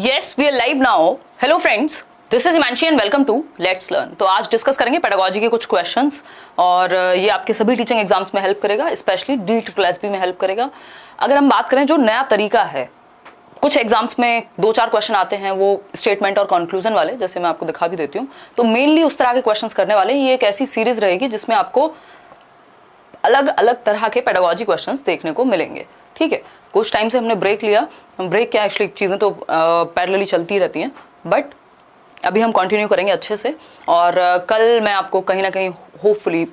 Yes, we are live now. Hello friends, this is Himanshi and welcome to Let's Learn. तो आज discuss करेंगे pedagogy के कुछ questions और ये आपके सभी टीचिंग एग्जाम्स में हेल्प करेगा, स्पेशली DSSB में हेल्प करेगा। अगर हम बात करें जो नया तरीका है, कुछ एग्जाम्स में 2-4 क्वेश्चन आते हैं वो स्टेटमेंट और कंक्लूजन वाले, जैसे मैं आपको दिखा भी देती हूँ। तो मेनली उस तरह के क्वेश्चंस करने वाले ये एक ऐसी सीरीज रहेगी जिसमें आपको अलग अलग तरह के पेडागोजी क्वेश्चंस देखने को मिलेंगे। ठीक है, कुछ टाइम से हमने ब्रेक लिया, ब्रेक क्या एक्चुअली चीज़ें तो पैरेलली चलती रहती हैं, बट अभी हम कंटिन्यू करेंगे अच्छे से। और कल मैं आपको कहीं ना कहीं होपफुली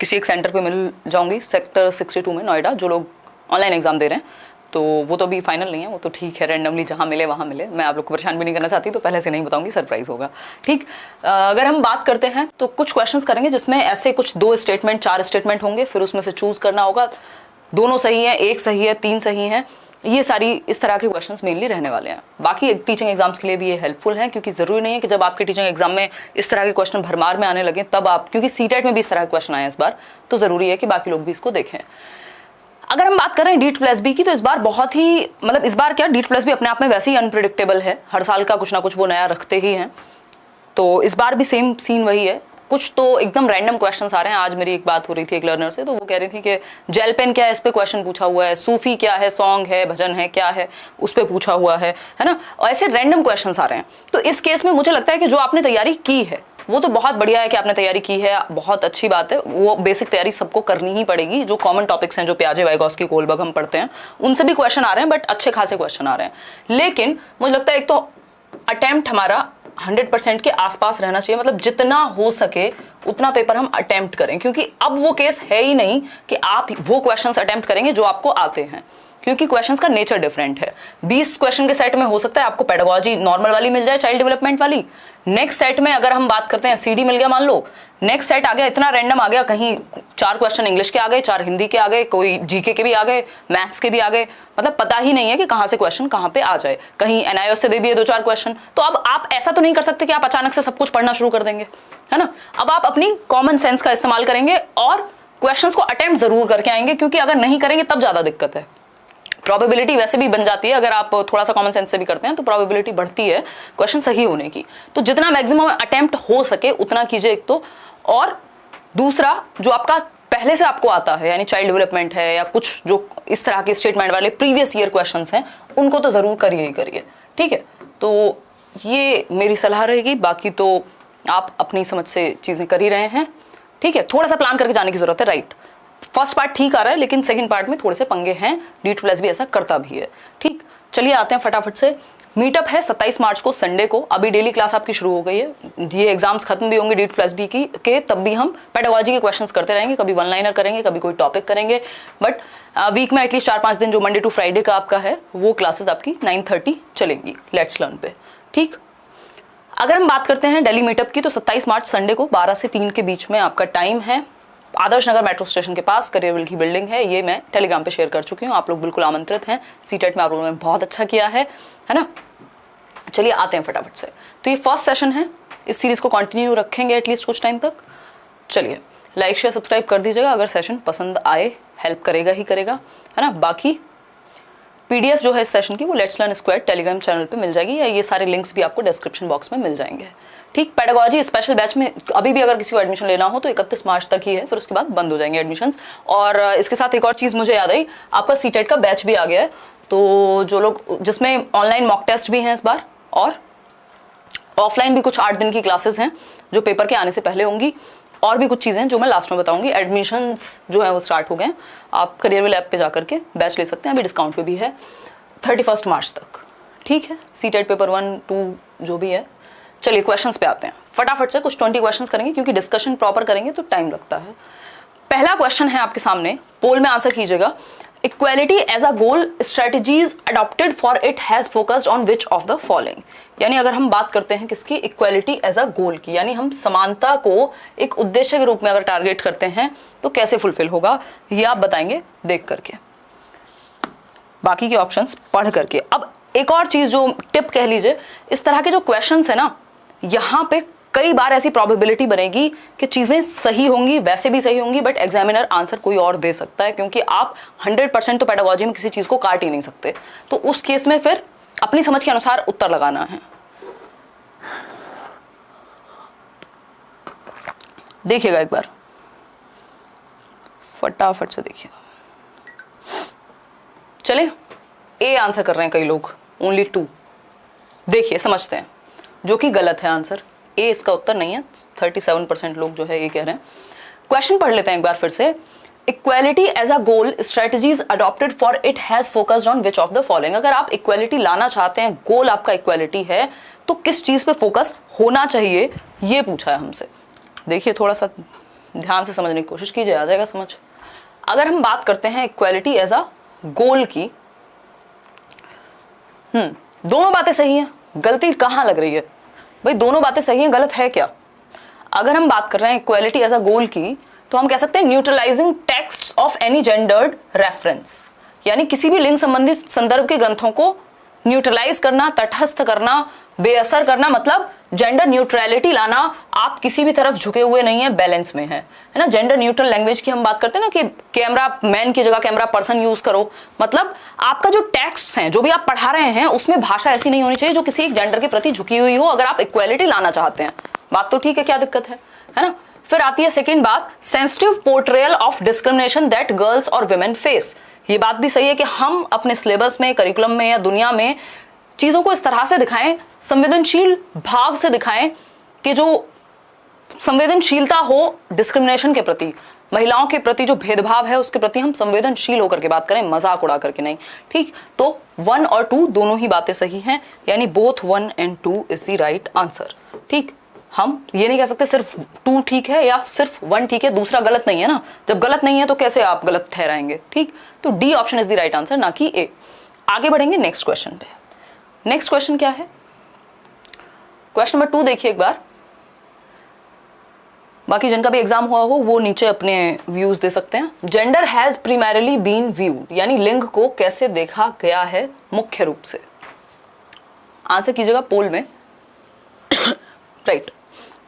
किसी एक सेंटर पे मिल जाऊंगी, सेक्टर 62 में नोएडा, जो लोग ऑनलाइन एग्जाम दे रहे हैं। तो वो तो अभी फाइनल नहीं है, वो तो ठीक है, रैंडमली जहाँ मिले वहाँ मिले। मैं आप लोग को परेशान भी नहीं करना चाहती, तो पहले से नहीं बताऊंगी, सरप्राइज होगा। ठीक, अगर हम बात करते हैं तो कुछ क्वेश्चंस करेंगे जिसमें ऐसे कुछ 2 स्टेटमेंट 4 स्टेटमेंट होंगे, फिर उसमें से चूज करना होगा, दोनों सही है, एक सही है, 3 सही हैं। ये सारी इस तरह के क्वेश्चंस मेनली रहने वाले हैं। बाकी टीचिंग एग्जाम्स के लिए भी ये हेल्पफुल है, क्योंकि जरूरी नहीं है कि जब आपके टीचिंग एग्जाम में इस तरह के क्वेश्चन भरमार में आने लगे तब आप, क्योंकि सीटेट में भी इस तरह के क्वेश्चन आए हैं इस बार, तो जरूरी है कि बाकी लोग भी इसको देखें। अगर हम बात करें DSSB की, तो इस बार बहुत ही मतलब इस बार क्या, DSSB अपने आप में वैसे ही अनप्रिडिक्टेबल है, हर साल का कुछ ना कुछ वो नया रखते ही हैं। तो इस बार भी सेम सीन वही है, कुछ तो एकदम रैंडम क्वेश्चंस आ रहे हैं। आज मेरी एक बात हो रही थी एक लर्नर से, तो वो कह रही थी कि जेल पेन क्या है, इस पे क्वेश्चन पूछा हुआ है, सूफी क्या है, सॉन्ग है, भजन है, क्या है, उस पे पूछा हुआ है ना। और ऐसे रैंडम क्वेश्चंस आ रहे हैं। तो इस केस में मुझे लगता है कि जो आपने तैयारी की है वो तो बहुत बढ़िया है कि आपने तैयारी की है, बहुत अच्छी बात है। वो बेसिक तैयारी सबको करनी ही पड़ेगी। जो कॉमन टॉपिक्स हैं, जो प्याजे, वाइगॉस्की, कोलबर्ग हम पढ़ते हैं, उनसे भी क्वेश्चन आ रहे हैं, बट अच्छे खासे क्वेश्चन आ रहे हैं। लेकिन मुझे लगता है एक तो अटेम्प्ट हमारा 100% के आसपास रहना चाहिए, मतलब जितना हो सके उतना पेपर हम अटेम्प्ट करें, क्योंकि अब वो केस है ही नहीं कि आप वो क्वेश्चंस अटेम्प्ट करेंगे जो आपको आते हैं, क्योंकि क्वेश्चंस का नेचर डिफरेंट है। 20 क्वेश्चन के सेट में हो सकता है आपको पेडागोजी नॉर्मल वाली मिल जाए, चाइल्ड डेवलपमेंट वाली। नेक्स्ट सेट में अगर हम बात करते हैं CD मिल गया मान लो, नेक्स्ट सेट आ गया इतना रैंडम आ गया, कहीं 4 क्वेश्चन इंग्लिश के आ गए, 4 हिंदी के आ गए, कोई GK के भी आ गए, मैथ्स के भी आ गए, मतलब पता ही नहीं है कि कहाँ से क्वेश्चन कहाँ पे आ जाए। कहीं NIOS से दे दिए 2-4 क्वेश्चन। तो अब आप ऐसा तो नहीं कर सकते कि आप अचानक से सब कुछ पढ़ना शुरू कर देंगे, है ना। अब आप अपनी कॉमन सेंस का इस्तेमाल करेंगे और क्वेश्चंस को अटेम्प्ट जरूर करके आएंगे, क्योंकि अगर नहीं करेंगे तब ज्यादा दिक्कत है। प्रोबेबिलिटी वैसे भी बन जाती है, अगर आप थोड़ा सा कॉमन सेंस से भी करते हैं तो प्रोबेबिलिटी बढ़ती है क्वेश्चन सही होने की। तो जितना मैक्सिमम अटेम्प्ट हो सके उतना कीजिए एक तो। और दूसरा, जो आपका पहले से आपको आता है, यानी चाइल्ड डेवलपमेंट है या कुछ जो इस तरह के स्टेटमेंट वाले प्रीवियस ईयर क्वेश्चंस हैं, उनको तो जरूर करिए ही करिए। ठीक है, तो ये मेरी सलाह रहेगी। बाकी तो आप अपनी समझ से चीजें कर ही रहे हैं। ठीक है, थोड़ा सा प्लान करके जाने की जरूरत है। राइट, फर्स्ट पार्ट ठीक आ रहा है, लेकिन सेकंड पार्ट में थोड़े से पंगे हैं। DSSB ऐसा करता भी है। ठीक, चलिए आते हैं फटाफट से। मीटअप है 27 मार्च को, संडे को। अभी डेली क्लास आपकी शुरू हो गई है। ये एग्जाम्स खत्म भी होंगे DSSB के तब भी हम पेडागोजी के क्वेश्चंस करते रहेंगे। कभी 1 लाइनर करेंगे, कभी कोई टॉपिक करेंगे, बट वीक में एटलीस्ट 4-5 दिन जो मंडे टू फ्राइडे का आपका है, वो क्लासेस आपकी 9:30 चलेंगी लेट्स लर्न पे। ठीक, अगर हम बात करते हैं दिल्ली मीटअप की, तो 27 मार्च संडे को 12 से 3 के बीच में आपका टाइम है। आदर्श नगर मेट्रो स्टेशन के पास करियरविल की बिल्डिंग है। ये मैं टेलीग्राम पे शेयर कर चुकी हूँ, आप लोग बिल्कुल आमंत्रित हैं। सीटेट में आप लोगों ने बहुत अच्छा किया है ना। चलिए आते हैं फटाफट से। तो ये फर्स्ट सेशन है, इस सीरीज को कंटिन्यू रखेंगे एटलीस्ट कुछ टाइम तक। चलिए लाइक शेयर सब्सक्राइब कर दीजिएगा, अगर सेशन पसंद आए, हेल्प करेगा ही करेगा, है ना। बाकी PDF जो है इस सेशन की, वो let's learn square Telegram channel पे मिल जाएगी, या ये सारे लिंक्स भी आपको डिस्क्रिप्शन बॉक्स में मिल जाएंगे। ठीक, पेडागोजी स्पेशल बैच में अभी भी अगर किसी को एडमिशन लेना हो तो 31 मार्च तक ही है, फिर उसके बाद बंद हो जाएंगे एडमिशन्स। और इसके साथ एक और चीज़ मुझे याद आई, आपका सीटेट का बैच भी आ गया है। तो जो लोग, जिसमें ऑनलाइन मॉक टेस्ट भी हैं इस बार, और ऑफलाइन भी कुछ 8 दिन की क्लासेस हैं जो पेपर के आने से पहले होंगी, और भी कुछ चीज़ें जो मैं लास्ट में बताऊंगी। एडमिशन्स जो है वो स्टार्ट हो गए हैं, आप करियरविल ऐप पे जा करके बैच ले सकते हैं, अभी डिस्काउंट पे भी है 31 मार्च तक। ठीक है, सीटेट पेपर 1, 2 जो भी है। चलिए क्वेश्चंस पे आते हैं फटाफट से। कुछ 20 क्वेश्चंस करेंगे, क्योंकि डिस्कशन प्रॉपर करेंगे तो टाइम लगता है। पहला क्वेश्चन है आपके सामने, पोल में आंसर कीजिएगा। Equality as a goal, strategies adopted for it has focused on which of the following. यानी अगर हम बात करते हैं किसकी, इक्वालिटी एज अ गोल की, यानी हम समानता को एक उद्देश्य के रूप में अगर टारगेट करते हैं तो कैसे फुलफिल होगा, ये आप बताएंगे देख करके, बाकी के ऑप्शंस पढ़ करके। अब एक और चीज जो टिप कह लीजिए, इस तरह के जो क्वेश्चंस है ना, यहाँ पे कई बार ऐसी प्रोबेबिलिटी बनेगी कि चीजें सही होंगी, वैसे भी सही होंगी, बट एग्जामिनर आंसर कोई और दे सकता है, क्योंकि आप 100% तो पेडागोजी में किसी चीज को काट ही नहीं सकते। तो उस केस में फिर अपनी समझ के अनुसार उत्तर लगाना है। देखिएगा एक बार, फटाफट से देखिएगा। चले, ए आंसर कर रहे हैं कई लोग, ओनली 2। देखिए समझते हैं, जो कि गलत है आंसर। ए इसका उत्तर नहीं है। 37% लोग जो है ये कह रहे हैं। क्वेश्चन पढ़ लेते हैं एक बार फिर से। Equality as a goal, strategies adopted for it has focused on which of the following. अगर आप इक्वालिटी लाना चाहते हैं, गोल आपका इक्वालिटी है, तो किस चीज पे फोकस होना चाहिए, ये पूछा है हमसे। देखिए थोड़ा सा ध्यान से समझने की कोशिश कीजिए, आ जाएगा समझ। अगर हम बात करते हैं इक्वालिटी एज अ गोल की, दोनों बातें सही हैं। गलती कहाँ लग रही है भाई? दोनों बातें सही हैं, गलत है क्या? अगर हम बात कर रहे हैं इक्वालिटी एज अ गोल की, तो हम कह सकते हैं neutralising text of any gendered reference, यानी किसी भी लिंग संबंधित संदर्भ के ग्रंथों को न्यूट्रलाइज करना, तटस्थ करना, बेअसर करना, मतलब जेंडर न्यूट्रलिटी लाना। आप किसी भी तरफ झुके हुए नहीं है, बैलेंस में है ना। जेंडर न्यूट्रल लैंग्वेज की हम बात करते हैं ना, कि कैमरा मैन की जगह कैमरा पर्सन यूज करो। मतलब आपका जो टेक्स्ट हैं, जो भी आप पढ़ा रहे हैं, उसमें भाषा ऐसी नहीं होनी चाहिए जो किसी एक जेंडर के प्रति झुकी हुई हो, अगर आप इक्वालिटी लाना चाहते हैं। बात तो ठीक है, क्या दिक्कत है ना। फिर आती है सेकेंड बात, sensitive portrayal of discrimination that girls और वुमेन फेस। ये बात भी सही है कि हम अपने सिलेबस में, करिकुलम में या दुनिया में चीजों को इस तरह से दिखाएं, संवेदनशील भाव से दिखाएं, कि जो संवेदनशीलता हो डिस्क्रिमिनेशन के प्रति, महिलाओं के प्रति जो भेदभाव है उसके प्रति हम संवेदनशील होकर के बात करें, मजाक उड़ा करके नहीं। ठीक, तो 1 और 2 दोनों ही बातें सही हैं, यानी both 1 and 2 is the right answer. ठीक, हम ये नहीं कह सकते सिर्फ 2 ठीक है या सिर्फ 1 ठीक है, दूसरा गलत नहीं है ना। जब गलत नहीं है तो कैसे आप गलत ठहराएंगे? ठीक, तो D option is the right answer, ना कि ए। आगे बढ़ेंगे नेक्स्ट क्वेश्चन पे। नेक्स्ट क्वेश्चन क्या है? क्वेश्चन नंबर 2 देखिए एक बार। बाकी जिनका भी एग्जाम हुआ हो वो नीचे अपने व्यूज दे सकते हैं। Gender has primarily been viewed, यानी लिंग को कैसे देखा गया है मुख्य रूप से। आंसर कीजिएगा पोल में। राइट,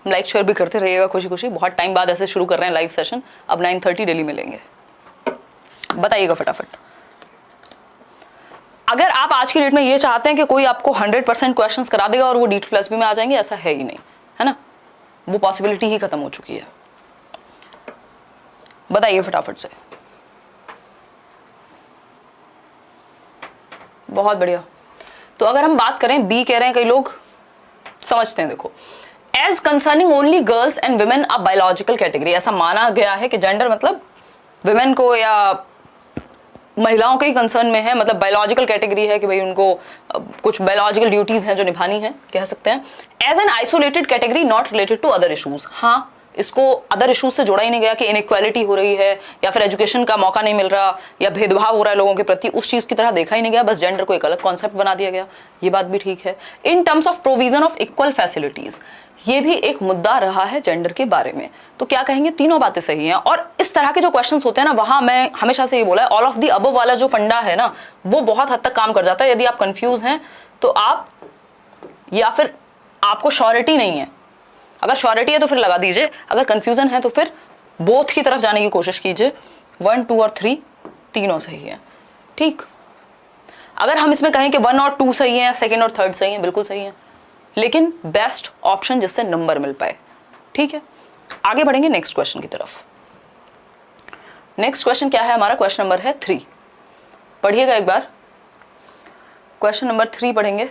लाइक शेयर भी करते रहिएगा खुशी खुशी। बहुत टाइम बाद ऐसे शुरू कर रहे हैं लाइव सेशन, अब 9:30 डेली मिलेंगे। बताइएगा फटाफट। अगर आप आज की डेट में ये चाहते हैं कि कोई आपको 100% क्वेश्चंस करा देगा और वो D2+B में आ जाएंगे, ऐसा है ही नहीं, है ना। वो पॉसिबिलिटी ही खत्म हो चुकी है। बताइए फटाफट से। बहुत बढ़िया। तो अगर हम बात करें, बी कह रहे हैं कई लोग, समझते हैं। देखो, as concerning only girls and women a biological category, ऐसा माना गया है कि जेंडर मतलब वुमेन को या महिलाओं के ही कंसर्न में है, मतलब बायोलॉजिकल कैटेगरी है कि भाई उनको कुछ बायोलॉजिकल ड्यूटीज हैं जो निभानी है, कह सकते हैं। As an isolated category not related to other issues, हाँ, इसको अदर इशूज से जोड़ा ही नहीं गया कि इनइक्वालिटी हो रही है या फिर एजुकेशन का मौका नहीं मिल रहा या भेदभाव हो रहा है लोगों के प्रति, उस चीज की तरह देखा ही नहीं गया, बस जेंडर को एक अलग कॉन्सेप्ट बना दिया गया। ये बात भी ठीक है। In terms of provision of equal facilities, ये भी एक मुद्दा रहा है जेंडर के बारे में। तो क्या कहेंगे, तीनों बातें सही हैं। और इस तरह के जो क्वेश्चंस होते हैं ना, वहां मैं हमेशा से ये बोला है, ऑल ऑफ द अबव वाला जो फंडा है ना, वो बहुत हद तक काम कर जाता है। यदि आप कंफ्यूज हैं तो आप, या फिर आपको श्योरिटी नहीं है, अगर श्योरिटी है तो फिर लगा दीजिए, अगर कंफ्यूजन है तो फिर बोथ की तरफ जाने की कोशिश कीजिए। 1, 2 और 3 तीनों सही है। ठीक, अगर हम इसमें कहें कि 1 और 2 सही है, 2nd और 3rd सही है, बिल्कुल सही है, लेकिन बेस्ट ऑप्शन जिससे नंबर मिल पाए। ठीक है, आगे बढ़ेंगे नेक्स्ट क्वेश्चन की तरफ। नेक्स्ट क्वेश्चन क्या है हमारा? क्वेश्चन नंबर है 3। पढ़िएगा एक बार, क्वेश्चन नंबर 3 पढ़ेंगे।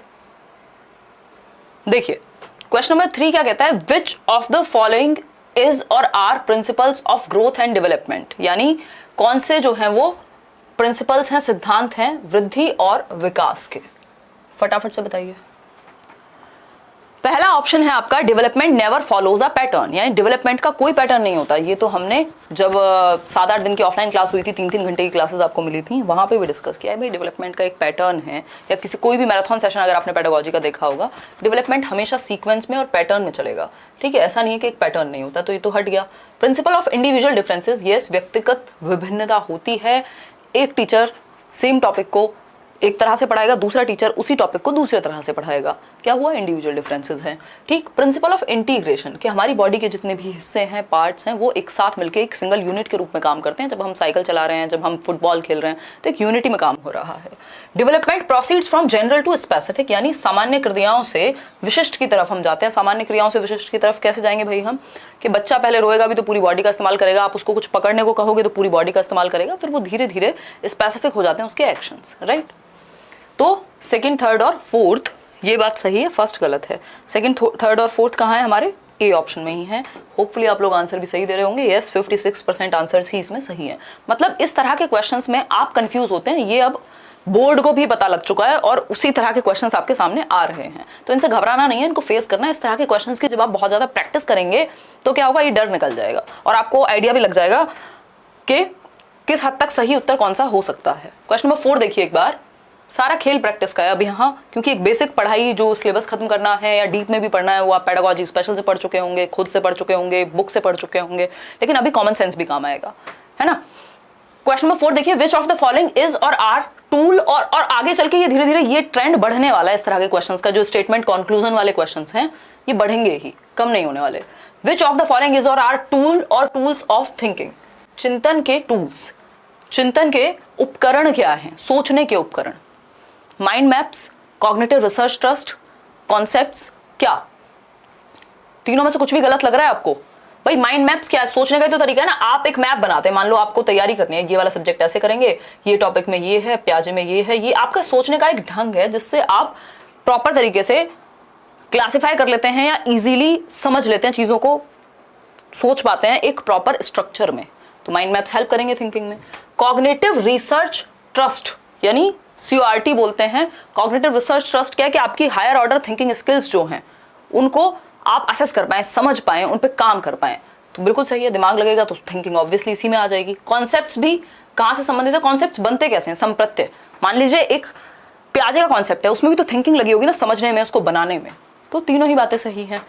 देखिए क्वेश्चन नंबर 3 क्या कहता है, which of the following is or are principles of growth and development, यानी कौन से जो हैं वो प्रिंसिपल्स हैं, सिद्धांत हैं वृद्धि और विकास के। फटाफट से बताइए। पहला ऑप्शन है आपका, development never follows a pattern, यानी डेवलपमेंट का कोई पैटर्न नहीं होता। ये तो हमने जब 7-8 दिन की ऑफलाइन क्लास हुई थी, 3-3 घंटे की क्लासेस आपको मिली थी, वहां पे भी डिस्कस किया है भाई डेवलपमेंट का एक पैटर्न है। या किसी कोई भी मैराथन सेशन अगर आपने पेडागोजी का देखा होगा, डेवलपमेंट हमेशा सीक्वेंस में और पैटर्न में चलेगा। ठीक है, ऐसा नहीं है कि एक पैटर्न नहीं होता, तो ये तो हट गया। Principle of individual differences, yes, व्यक्तिगत विभिन्नता होती है। एक टीचर सेम टॉपिक को एक तरह से पढ़ाएगा, दूसरा टीचर उसी टॉपिक को दूसरे तरह से पढ़ाएगा। क्या हुआ? इंडिविजुअल डिफरेंसेस हैं। ठीक, प्रिंसिपल ऑफ इंटीग्रेशन, कि हमारी बॉडी के जितने भी हिस्से हैं, पार्ट्स हैं, वो एक साथ मिलकर एक सिंगल यूनिट के रूप में काम करते हैं। जब हम साइकिल चला रहे हैं, जब हम फुटबॉल खेल रहे हैं, तो एक यूनिटी में काम हो रहा है। Development proceeds from general to specific, यानी सामान्य क्रियाओं से विशिष्ट की तरफ हम जाते हैं। सामान्य क्रियाओं से विशिष्ट की तरफ कैसे जाएंगे भाई हम, कि बच्चा पहले रोएगा भी तो पूरी बॉडी का इस्तेमाल करेगा, आप उसको कुछ पकड़ने को कहोगे तो पूरी बॉडी का इस्तेमाल करेगा, फिर वो धीरे धीरे स्पेसिफिक हो जाते हैं उसके एक्शंस, राइट। तो सेकंड, थर्ड और फोर्थ ये बात सही है, फर्स्ट गलत है। सेकंड, थर्ड और फोर्थ कहाँ है हमारे, ए ऑप्शन में ही है। होपफुली आप लोग आंसर भी सही दे रहे होंगे। यस, 56% आंसर्स ही इसमें सही है। मतलब इस तरह के क्वेश्चंस में आप कंफ्यूज होते हैं, ये अब बोर्ड को भी पता लग चुका है और उसी तरह के क्वेश्चंस आपके सामने आ रहे हैं, तो इनसे घबराना नहीं है, इनको फेस करना है। इस तरह के क्वेश्चंस की जब आप बहुत ज्यादा प्रैक्टिस करेंगे तो क्या होगा, ये डर निकल जाएगा और आपको आइडिया भी लग जाएगा कि किस हद तक सही उत्तर कौन सा हो सकता है। क्वेश्चन नंबर 4 देखिए एक बार, सारा खेल प्रैक्टिस का है अब यहाँ, क्योंकि एक बेसिक पढ़ाई जो सिलेबस खत्म करना है या डीप में भी पढ़ना है वो आप पेडागोजी स्पेशल से पढ़ चुके होंगे, खुद से पढ़ चुके होंगे, बुक से पढ़ चुके होंगे, लेकिन अभी कॉमन सेंस भी काम आएगा, है ना। क्वेश्चन नंबर 4 देखिए, which of the following is or are tool, और आगे चल के ये धीरे धीरे ये ट्रेंड बढ़ने वाला है। इस तरह के क्वेश्चंस का जो स्टेटमेंट कंक्लूजन वाले क्वेश्चंस हैं ये बढ़ेंगे ही, कम नहीं होने वाले। विच of the following is or are tool और टूल्स ऑफ थिंकिंग, चिंतन के टूल्स, चिंतन के उपकरण क्या हैं, सोचने के उपकरण। Mind maps, cognitive research trust, concepts, क्या तीनों में से कुछ भी गलत लग रहा है आपको? भाई माइंड मैप्स क्या है, सोचने का तो तरीका है ना, आप एक मैप बनाते हैं, मान लो आपको तैयारी करनी है, ये वाला सब्जेक्ट ऐसे करेंगे, ये टॉपिक में ये है, प्याजे में ये है, ये आपका सोचने का एक ढंग है जिससे आप प्रॉपर तरीके से क्लासिफाई कर लेते हैं या इजीली समझ लेते हैं, चीजों को सोच पाते हैं एक प्रॉपर स्ट्रक्चर में, तो माइंड मैप्स हेल्प करेंगे थिंकिंग में। कॉग्निटिव रिसर्च ट्रस्ट यानी CORT बोलते हैं। कॉग्निटिव रिसर्च ट्रस्ट क्या है कि आपकी हायर ऑर्डर थिंकिंग स्किल्स जो हैं उनको आप असेस कर पाएं, समझ पाएं, उन पे काम कर पाएं, तो बिल्कुल सही है, दिमाग लगेगा तो थिंकिंग ऑब्वियसली इसी में आ जाएगी। कॉन्सेप्ट्स भी कहां से संबंधित है, कॉन्सेप्ट्स बनते कैसे हैं, संप्रत्यय। मान लीजिए एक प्याजे का कॉन्सेप्ट है, उसमें भी तो थिंकिंग लगी होगी ना, समझने में, उसको बनाने में, तो तीनों ही बातें सही हैं।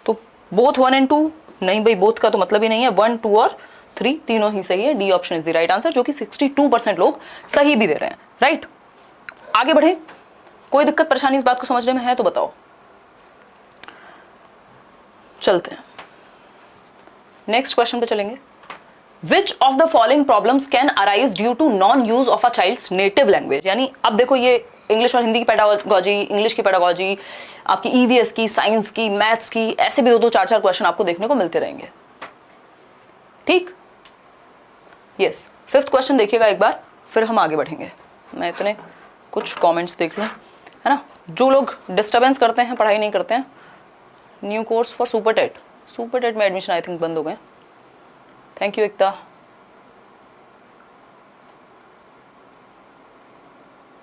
तो बोथ 1 और 2 नहीं भाई, बोथ का तो मतलब ही नहीं है, 1, 2 और 3 तीनों ही सही है। D option is the right answer, जो कि 62% लोग सही भी दे रहे हैं, राइट। आगे बढ़े, कोई दिक्कत परेशानी इस बात को समझने में है तो बताओ, चलते हैं नेक्स्ट क्वेश्चन पे चलेंगे। Which of the following problems can arise due to non use of a child's native language, यानी अब देखो ये इंग्लिश और हिंदी की पेडागोजी, इंग्लिश की पेडागोजी, आपकी EVS की, साइंस की, मैथ्स की, ऐसे भी 2-2, 4-4 क्वेश्चन आपको देखने को मिलते रहेंगे, ठीक। यस, 5th क्वेश्चन देखिएगा एक बार, फिर हम आगे बढ़ेंगे। मैं इतने कुछ कमेंट्स देख लूं, है ना, जो लोग डिस्टर्बेंस करते हैं, पढ़ाई नहीं करते हैं। New course for super TET में एडमिशन आई थिंक बंद हो गए। Thank you Ekta.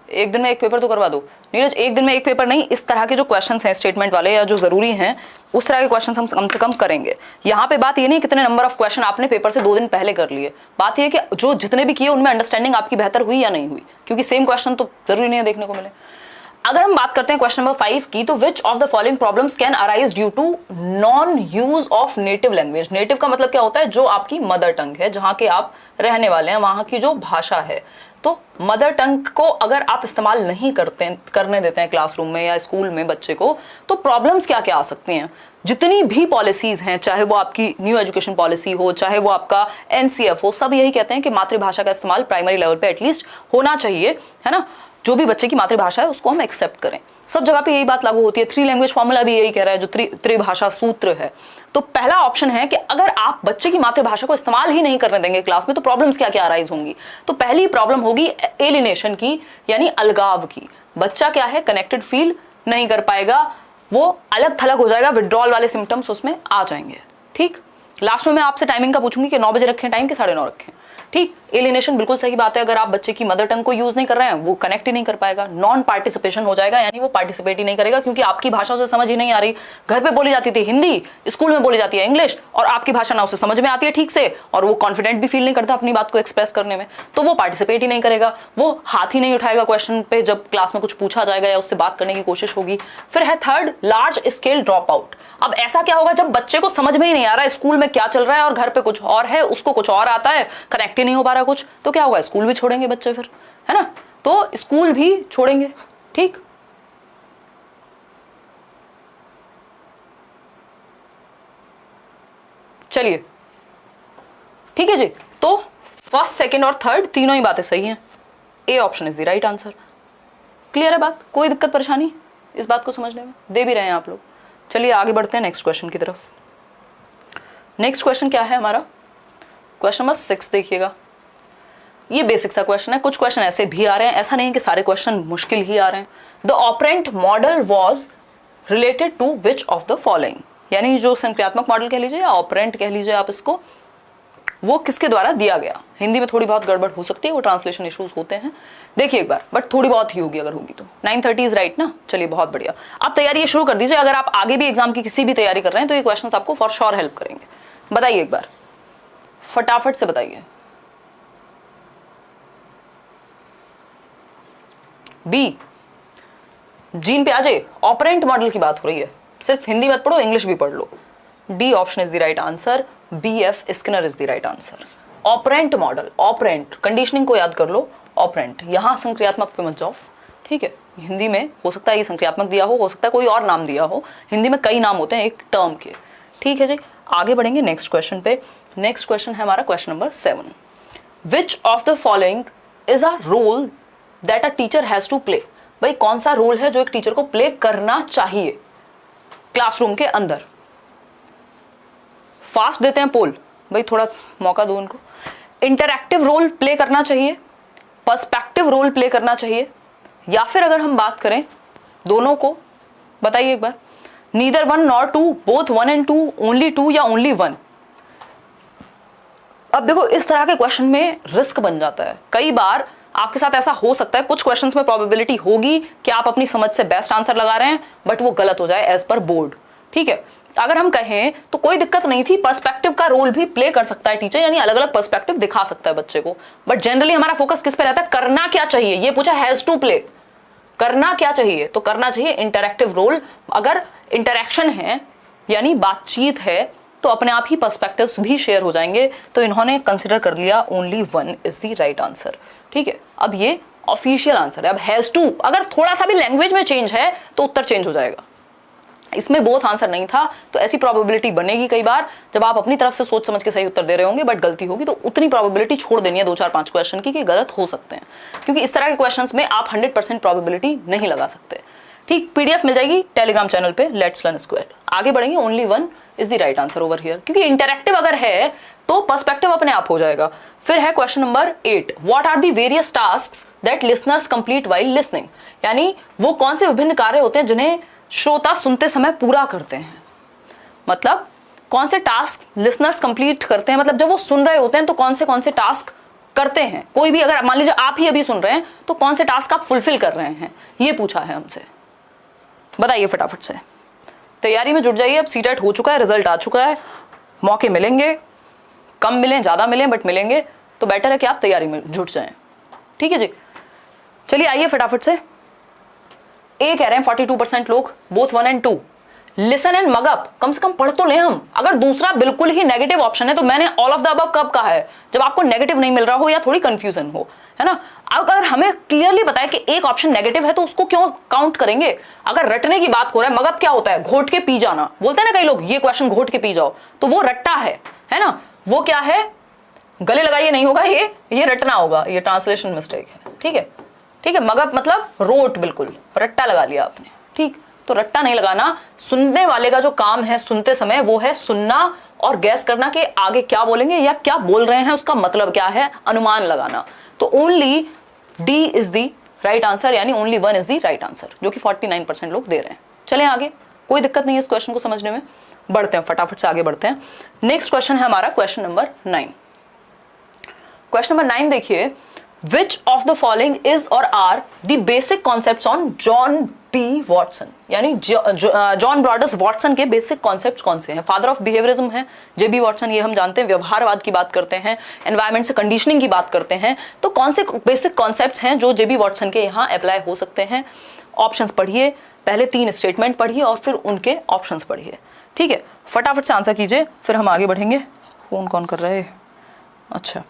एक दिन में एक पेपर तो करवा दो नीरज, एक दिन में एक पेपर नहीं, इस तरह के जो क्वेश्चंस हैं स्टेटमेंट वाले या जो जरूरी हैं उस तरह के क्वेश्चंस हम कम से कम करेंगे। यहाँ पे बात ये नहीं कितने नंबर ऑफ क्वेश्चन आपने पेपर से 2 दिन पहले कर लिए, बात ये कि जो जितने भी किए उनमें अंडरस्टैंडिंग आपकी बेहतर हुई या नहीं हुई, क्योंकि सेम क्वेश्चन तो जरूरी नहीं है देखने को मिले। अगर हम बात करते हैं क्वेश्चन नंबर 5 की, तो which of the following problems can arise due to non use of native language. Native का मतलब क्या होता है, जो आपकी मदर टंग है, जहां के आप रहने वाले हैं, वहां की जो भाषा है। तो मदर टंग को अगर आप इस्तेमाल नहीं करने देते हैं क्लासरूम में या स्कूल में बच्चे को, तो प्रॉब्लम्स क्या क्या आ सकती हैं। जितनी भी पॉलिसीज हैं, चाहे वो आपकी न्यू एजुकेशन पॉलिसी हो, चाहे वो आपका NCF हो, सब यही कहते हैं कि मातृभाषा का इस्तेमाल प्राइमरी लेवल पे एटलीस्ट होना चाहिए, है ना। जो भी बच्चे की मातृभाषा है उसको हम एक्सेप्ट करें, सब जगह पे यही बात लागू होती है। 3 लैंग्वेज फॉर्मूला भी यही कह रहा है, जो त्रिभाषा सूत्र है। तो पहला ऑप्शन है कि अगर आप बच्चे की मातृभाषा को इस्तेमाल ही नहीं करने देंगे क्लास में, तो प्रॉब्लम्स क्या क्या अराइज होंगी। तो पहली प्रॉब्लम होगी एलिनेशन की, यानी अलगाव की। बच्चा क्या है, कनेक्टेड फील नहीं कर पाएगा, वो अलग थलग हो जाएगा, विड्रॉल वाले सिम्टम्स उसमें आ जाएंगे, ठीक। लास्ट में मैं आपसे टाइमिंग का पूछूंगी कि 9 बजे रखें टाइम के 9:30 रखें, ठीक। एलिनेशन बिल्कुल सही बात है, अगर आप बच्चे की मदर टंग को यूज नहीं कर रहे हैं, वो कनेक्ट ही नहीं कर पाएगा। नॉन पार्टिसिपेशन हो जाएगा, यानी वो पार्टिसिपेट ही नहीं करेगा, क्योंकि आपकी भाषा उसे समझ ही नहीं आ रही। घर पे बोली जाती थी हिंदी, स्कूल में बोली जाती है इंग्लिश, और आपकी भाषा ना उसे समझ में आती है ठीक से, और वो कॉन्फिडेंट भी फील नहीं करता अपनी बात को एक्सप्रेस करने में, तो वो पार्टिसिपेट ही नहीं करेगा, वो हाथ ही नहीं उठाएगा क्वेश्चन पे जब क्लास में कुछ पूछा जाएगा या उससे बात करने की कोशिश होगी। फिर है third, large scale drop out. अब ऐसा क्या होगा जब बच्चे को समझ में ही नहीं आ रहा है स्कूल में क्या चल रहा है और घर पे कुछ और है, उसको कुछ और आता है, कनेक्ट ही नहीं हो पा रहा कुछ, तो क्या होगा, स्कूल भी छोड़ेंगे बच्चे फिर, है ना। तो स्कूल भी छोड़ेंगे, ठीक। चलिए ठीक है जी। तो फर्स्ट, सेकंड और थर्ड तीनों ही बातें सही हैं। A option is the right answer. Clear है बात? कोई दिक्कत परेशानी इस बात को समझने में? दे भी रहे हैं आप लोग। चलिए आगे बढ़ते हैं नेक्स्ट क्वेश्चन की तरफ। नेक्स्ट क्वेश्चन क्या है हमारा? क्वेश्चन नंबर 6 देखिएगा। ये बेसिक सा क्वेश्चन है, कुछ क्वेश्चन ऐसे भी आ रहे हैं, ऐसा नहीं है कि सारे क्वेश्चन मुश्किल ही आ रहे हैं। The operant model was related to which of the following, यानी जो संक्रियात्मक मॉडल कह लीजिए या ऑपरेंट कह लीजिए आप इसको, वो किसके द्वारा दिया गया? हिंदी में थोड़ी बहुत गड़बड़ हो सकती है, वो ट्रांसलेशन इश्यूज होते हैं, देखिए एक बार, बट थोड़ी बहुत ही होगी अगर होगी तो। 9:30 इज राइट ना? चलिए बहुत बढ़िया, आप तैयारी ये शुरू कर दीजिए। अगर आप आगे भी एग्जाम की किसी भी तैयारी कर रहे हैं तो ये क्वेश्चन आपको फॉर श्योर हेल्प करेंगे। बताइए एक बार, फटाफट से बताइए। बी, जीन पे आ जाए, ऑपरेंट मॉडल की बात हो रही है, सिर्फ हिंदी मत पढ़ो, इंग्लिश भी पढ़ लो। D option is the right answer, B F Skinner is the right answer. Operant model, operant, conditioning को याद कर लो, ऑपरेंट, यहां संक्रियात्मक पे मत जाओ, ठीक है? हिंदी में हो सकता है ये संक्रियात्मक दिया हो सकता है कोई और नाम दिया हो, हिंदी में कई नाम होते हैं एक टर्म के, ठीक है जी। आगे बढ़ेंगे नेक्स्ट क्वेश्चन पे। नेक्स्ट क्वेश्चन है हमारा question number 7। Which of the following is a role that a teacher has to play? भाई कौन सा रोल है जो एक टीचर को प्ले करना चाहिए क्लासरूम के अंदर? फास्ट देते हैं पोल, भाई थोड़ा मौका दो उनको। इंटरैक्टिव रोल प्ले करना चाहिए, पर्सपेक्टिव रोल प्ले करना चाहिए, या फिर अगर हम बात करें दोनों को, बताइए एक बार। Neither 1 nor 2, both 1 and 2, only 2 या ओनली 1? अब देखो इस तरह के क्वेश्चन में रिस्क बन जाता है। कई बार आपके साथ ऐसा हो सकता है, कुछ क्वेश्चंस में प्रोबेबिलिटी होगी कि आप अपनी समझ से बेस्ट आंसर लगा रहे हैं बट वो गलत हो जाए एज पर बोर्ड, ठीक है? अगर हम कहें तो कोई दिक्कत नहीं थी, पर्सपेक्टिव का रोल भी प्ले कर सकता है टीचर, यानी अलग अलग पर्सपेक्टिव दिखा सकता है बच्चे को, बट जनरली हमारा फोकस किस पे रहता है? करना क्या चाहिए, ये पूछा हैज टू प्ले, करना क्या चाहिए? तो करना चाहिए इंटरैक्टिव रोल। अगर इंटरैक्शन है यानी बातचीत है तो अपने आप ही पर्सपेक्टिव्स भी शेयर हो जाएंगे, तो इन्होंने कंसिडर कर लिया only 1 is the right answer, ठीक है? अब ये ऑफिशियल आंसर है। अब हैज टू, अगर थोड़ा सा भी लैंग्वेज में चेंज है तो उत्तर चेंज हो जाएगा। इसमें बोथ आंसर नहीं था, तो ऐसी प्रोबेबिलिटी बनेगी कई बार जब आप अपनी तरफ से सोच समझ के सही उत्तर दे रहे होंगे, बट गलती होगी तो उतनी प्रोबेबिलिटी छोड़ देनी है 2, 4, 5 क्वेश्चन की कि गलत हो सकते हैं, क्योंकि इस तरह के क्वेश्चंस में आप 100% प्रोबेबिलिटी नहीं लगा सकते, ठीक? पीडीएफ मिल जाएगी टेलीग्राम चैनल पे, लेट्स लर्न स्क्वायर। आगे बढ़ेंगे, only 1 is the right answer over here, क्योंकि इंटरैक्टिव अगर है तो पर्सपेक्टिव अपने आप हो जाएगा। फिर है question number 8, what are the various tasks that listeners complete while listening? यानी वो कौन से विभिन्न कार्य होते हैं जिन्हें श्रोता सुनते समय पूरा करते हैं? मतलब कौन से टास्क लिसनर्स कंप्लीट करते हैं, मतलब जब वो सुन रहे होते हैं तो कौन से टास्क करते हैं? कोई भी, अगर मान लीजिए आप ही अभी सुन रहे हैं तो कौन से टास्क आप फुलफिल कर रहे हैं, ये पूछा है हमसे। बताइए फटाफट से, तैयारी में जुट जाइए। अब सीटेट हो चुका है, रिजल्ट आ चुका है, मौके मिलेंगे, कम मिलें ज्यादा मिलें बट मिलेंगे, तो बेटर है कि आप तैयारी में जुट जाएं, ठीक है जी। चलिए आइए फटाफट से। ए कह रहे हैं 42% लोग, both 1 and 2, listen and mug up, कम से कम पढ़ तो लें हम। अगर दूसरा बिल्कुल ही नेगेटिव ऑप्शन है तो मैंने ऑल ऑफ द अबव कब कहा है? जब आपको नेगेटिव नहीं मिल रहा हो या थोड़ी कंफ्यूजन हो, है ना? अगर हमें क्लियरली बताए कि एक ऑप्शन नेगेटिव है तो उसको क्यों काउंट करेंगे? अगर रटने की बात हो रहा है, मगअप क्या होता है? घोट के पी जाना, बोलते हैं ना कई लोग, ये क्वेश्चन घोट के पी जाओ, तो वो रट्टा है ना? वो क्या है? गले लगाइए नहीं होगा, ये रटना होगा, ये ट्रांसलेशन मिस्टेक है, ठीक है? ठीक है, मगअप मतलब रोट, बिल्कुल रट्टा लगा लिया आपने, ठीक? तो रट्टा नहीं लगाना। सुनने वाले का जो काम है सुनते समय वो है सुनना और गैस करना कि आगे क्या बोलेंगे या क्या बोल रहे हैं, उसका मतलब क्या है, अनुमान लगाना। तो only D is the right answer, यानी only 1 is the right answer, जो कि 49% लोग दे रहे हैं। चलें आगे, कोई दिक्कत नहीं है इस क्वेश्चन को समझने में, बढ़ते हैं फटाफट से आगे बढ़ते हैं। नेक्स्ट क्वेश्चन है हमारा क्वेश्चन नंबर 9। क्वेश्चन नंबर 9 देखिए, Which of the following is or are the basic concepts on John B. Watson? यानी जॉन ब्रॉडस वॉटसन के बेसिक कॉन्सेप्ट्स कौन से हैं? फादर ऑफ बिहेवियरिज्म है जेबी वॉटसन, ये हम जानते हैं। व्यवहारवाद की बात करते हैं, एनवायरमेंट से कंडीशनिंग की बात करते हैं, तो कौन से बेसिक कॉन्सेप्ट्स हैं जो जेबी वॉटसन के यहाँ अप्लाई हो सकते हैं? ऑप्शंस पढ़िए, पहले 3 स्टेटमेंट पढ़िए और फिर उनके ऑप्शंस पढ़िए, ठीक है? फटाफट से आंसर कीजिए, फिर हम आगे बढ़ेंगे। फोन कौन कर रहा है? अच्छा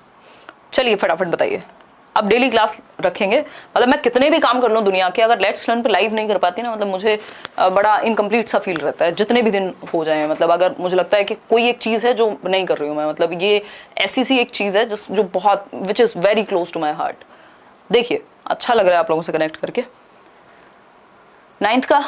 चलिए फटाफट बताइए। अब डेली क्लास रखेंगे, मतलब मैं कितने भी काम कर लूँ दुनिया के, अगर लेट्स लर्न पे लाइव नहीं कर पाती ना, मतलब मुझे बड़ा इनकम्प्लीट सा फील रहता है, जितने भी दिन हो जाए। मतलब अगर मुझे लगता है कि कोई एक चीज़ है जो नहीं कर रही हूँ मैं, मतलब ये ऐसी सी एक चीज़ है जो बहुत which is very close to my heart. देखिए अच्छा लग रहा है आप लोगों से कनेक्ट करके, 9th का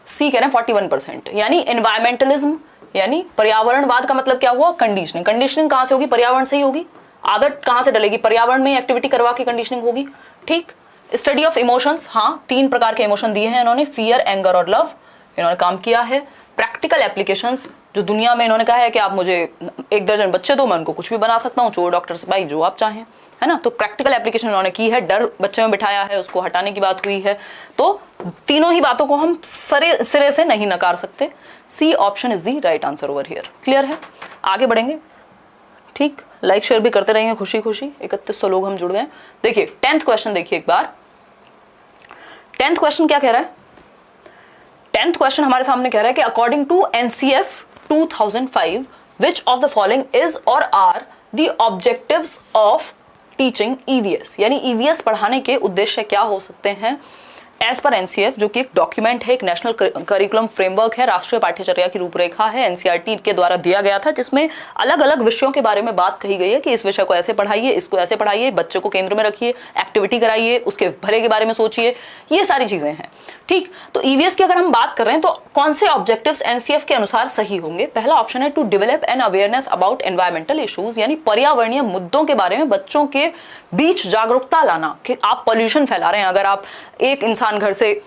सी कह रहे हैं 41%, यानी एनवायरमेंटलिज्म यानी पर्यावरणवाद का मतलब क्या हुआ? कंडीशनिंग। कंडीशनिंग कहां से होगी? पर्यावरण से ही होगी। आदत कहां से डलेगी? पर्यावरण में एक्टिविटी करवा के कंडीशनिंग होगी। ठीक। स्टडी ऑफ इमोशंस, हाँ 3 प्रकार के इमोशन दिए हैं इन्होंने, फियर, एंगर और लव, इन्होंने काम किया है। प्रैक्टिकल एप्लीकेशंस, जो दुनिया में इन्होंने कहा है कि आप मुझे 1 दर्जन बच्चे दो, मैं उनको कुछ भी बना सकता हूँ, चोर, डॉक्टर, सिपाही, जो आप चाहें, है ना। तो प्रैक्टिकल एप्लीकेशन उन्होंने की है। डर बच्चे में बिठाया है, उसको हटाने की बात हुई है। तो तीनों ही बातों को हम सिरे से नहीं नकार सकते। C option is the right answer over here. Clear है? आगे बढ़ेंगे। ठीक, लाइक शेयर भी करते रहेंगे खुशी खुशी। 3100 लोग हम जुड़ गए। देखिए 10th क्वेश्चन देखिए एक बार। 10th क्वेश्चन क्या कह रहा है? 10th क्वेश्चन हमारे सामने कह रहा है कि according to NCF 2005 which of the following is or are the objectives of teaching EVS, यानी ईवीएस पढ़ाने के उद्देश्य क्या हो सकते हैं एज पर एनसीएफ, जो कि एक डॉक्यूमेंट है, एक नेशनल करिकुलम फ्रेमवर्क है, राष्ट्रीय पाठ्यचर्या की रूपरेखा है, एनसीईआरटी के द्वारा दिया गया था, जिसमें अलग अलग विषयों के बारे में बात कही गई है कि इस विषय को ऐसे पढ़ाइए, इसको ऐसे पढ़ाइए, बच्चे को केंद्र में रखिए, एक्टिविटी कराइए, उसके भले के बारे में सोचिए, ये सारी चीजें हैं। ठीक, तो ईवीएस की अगर हम बात कर रहे हैं तो कौन से ऑब्जेक्टिव्स एनसीएफ के अनुसार सही होंगे? पहला ऑप्शन है to develop an awareness about environmental issues, यानी पर्यावरणीय मुद्दों के बारे में बच्चों के बीच जागरूकता लाना कि आप पॉल्यूशन फैला रहे हैं। अगर आप एक इंसान घर से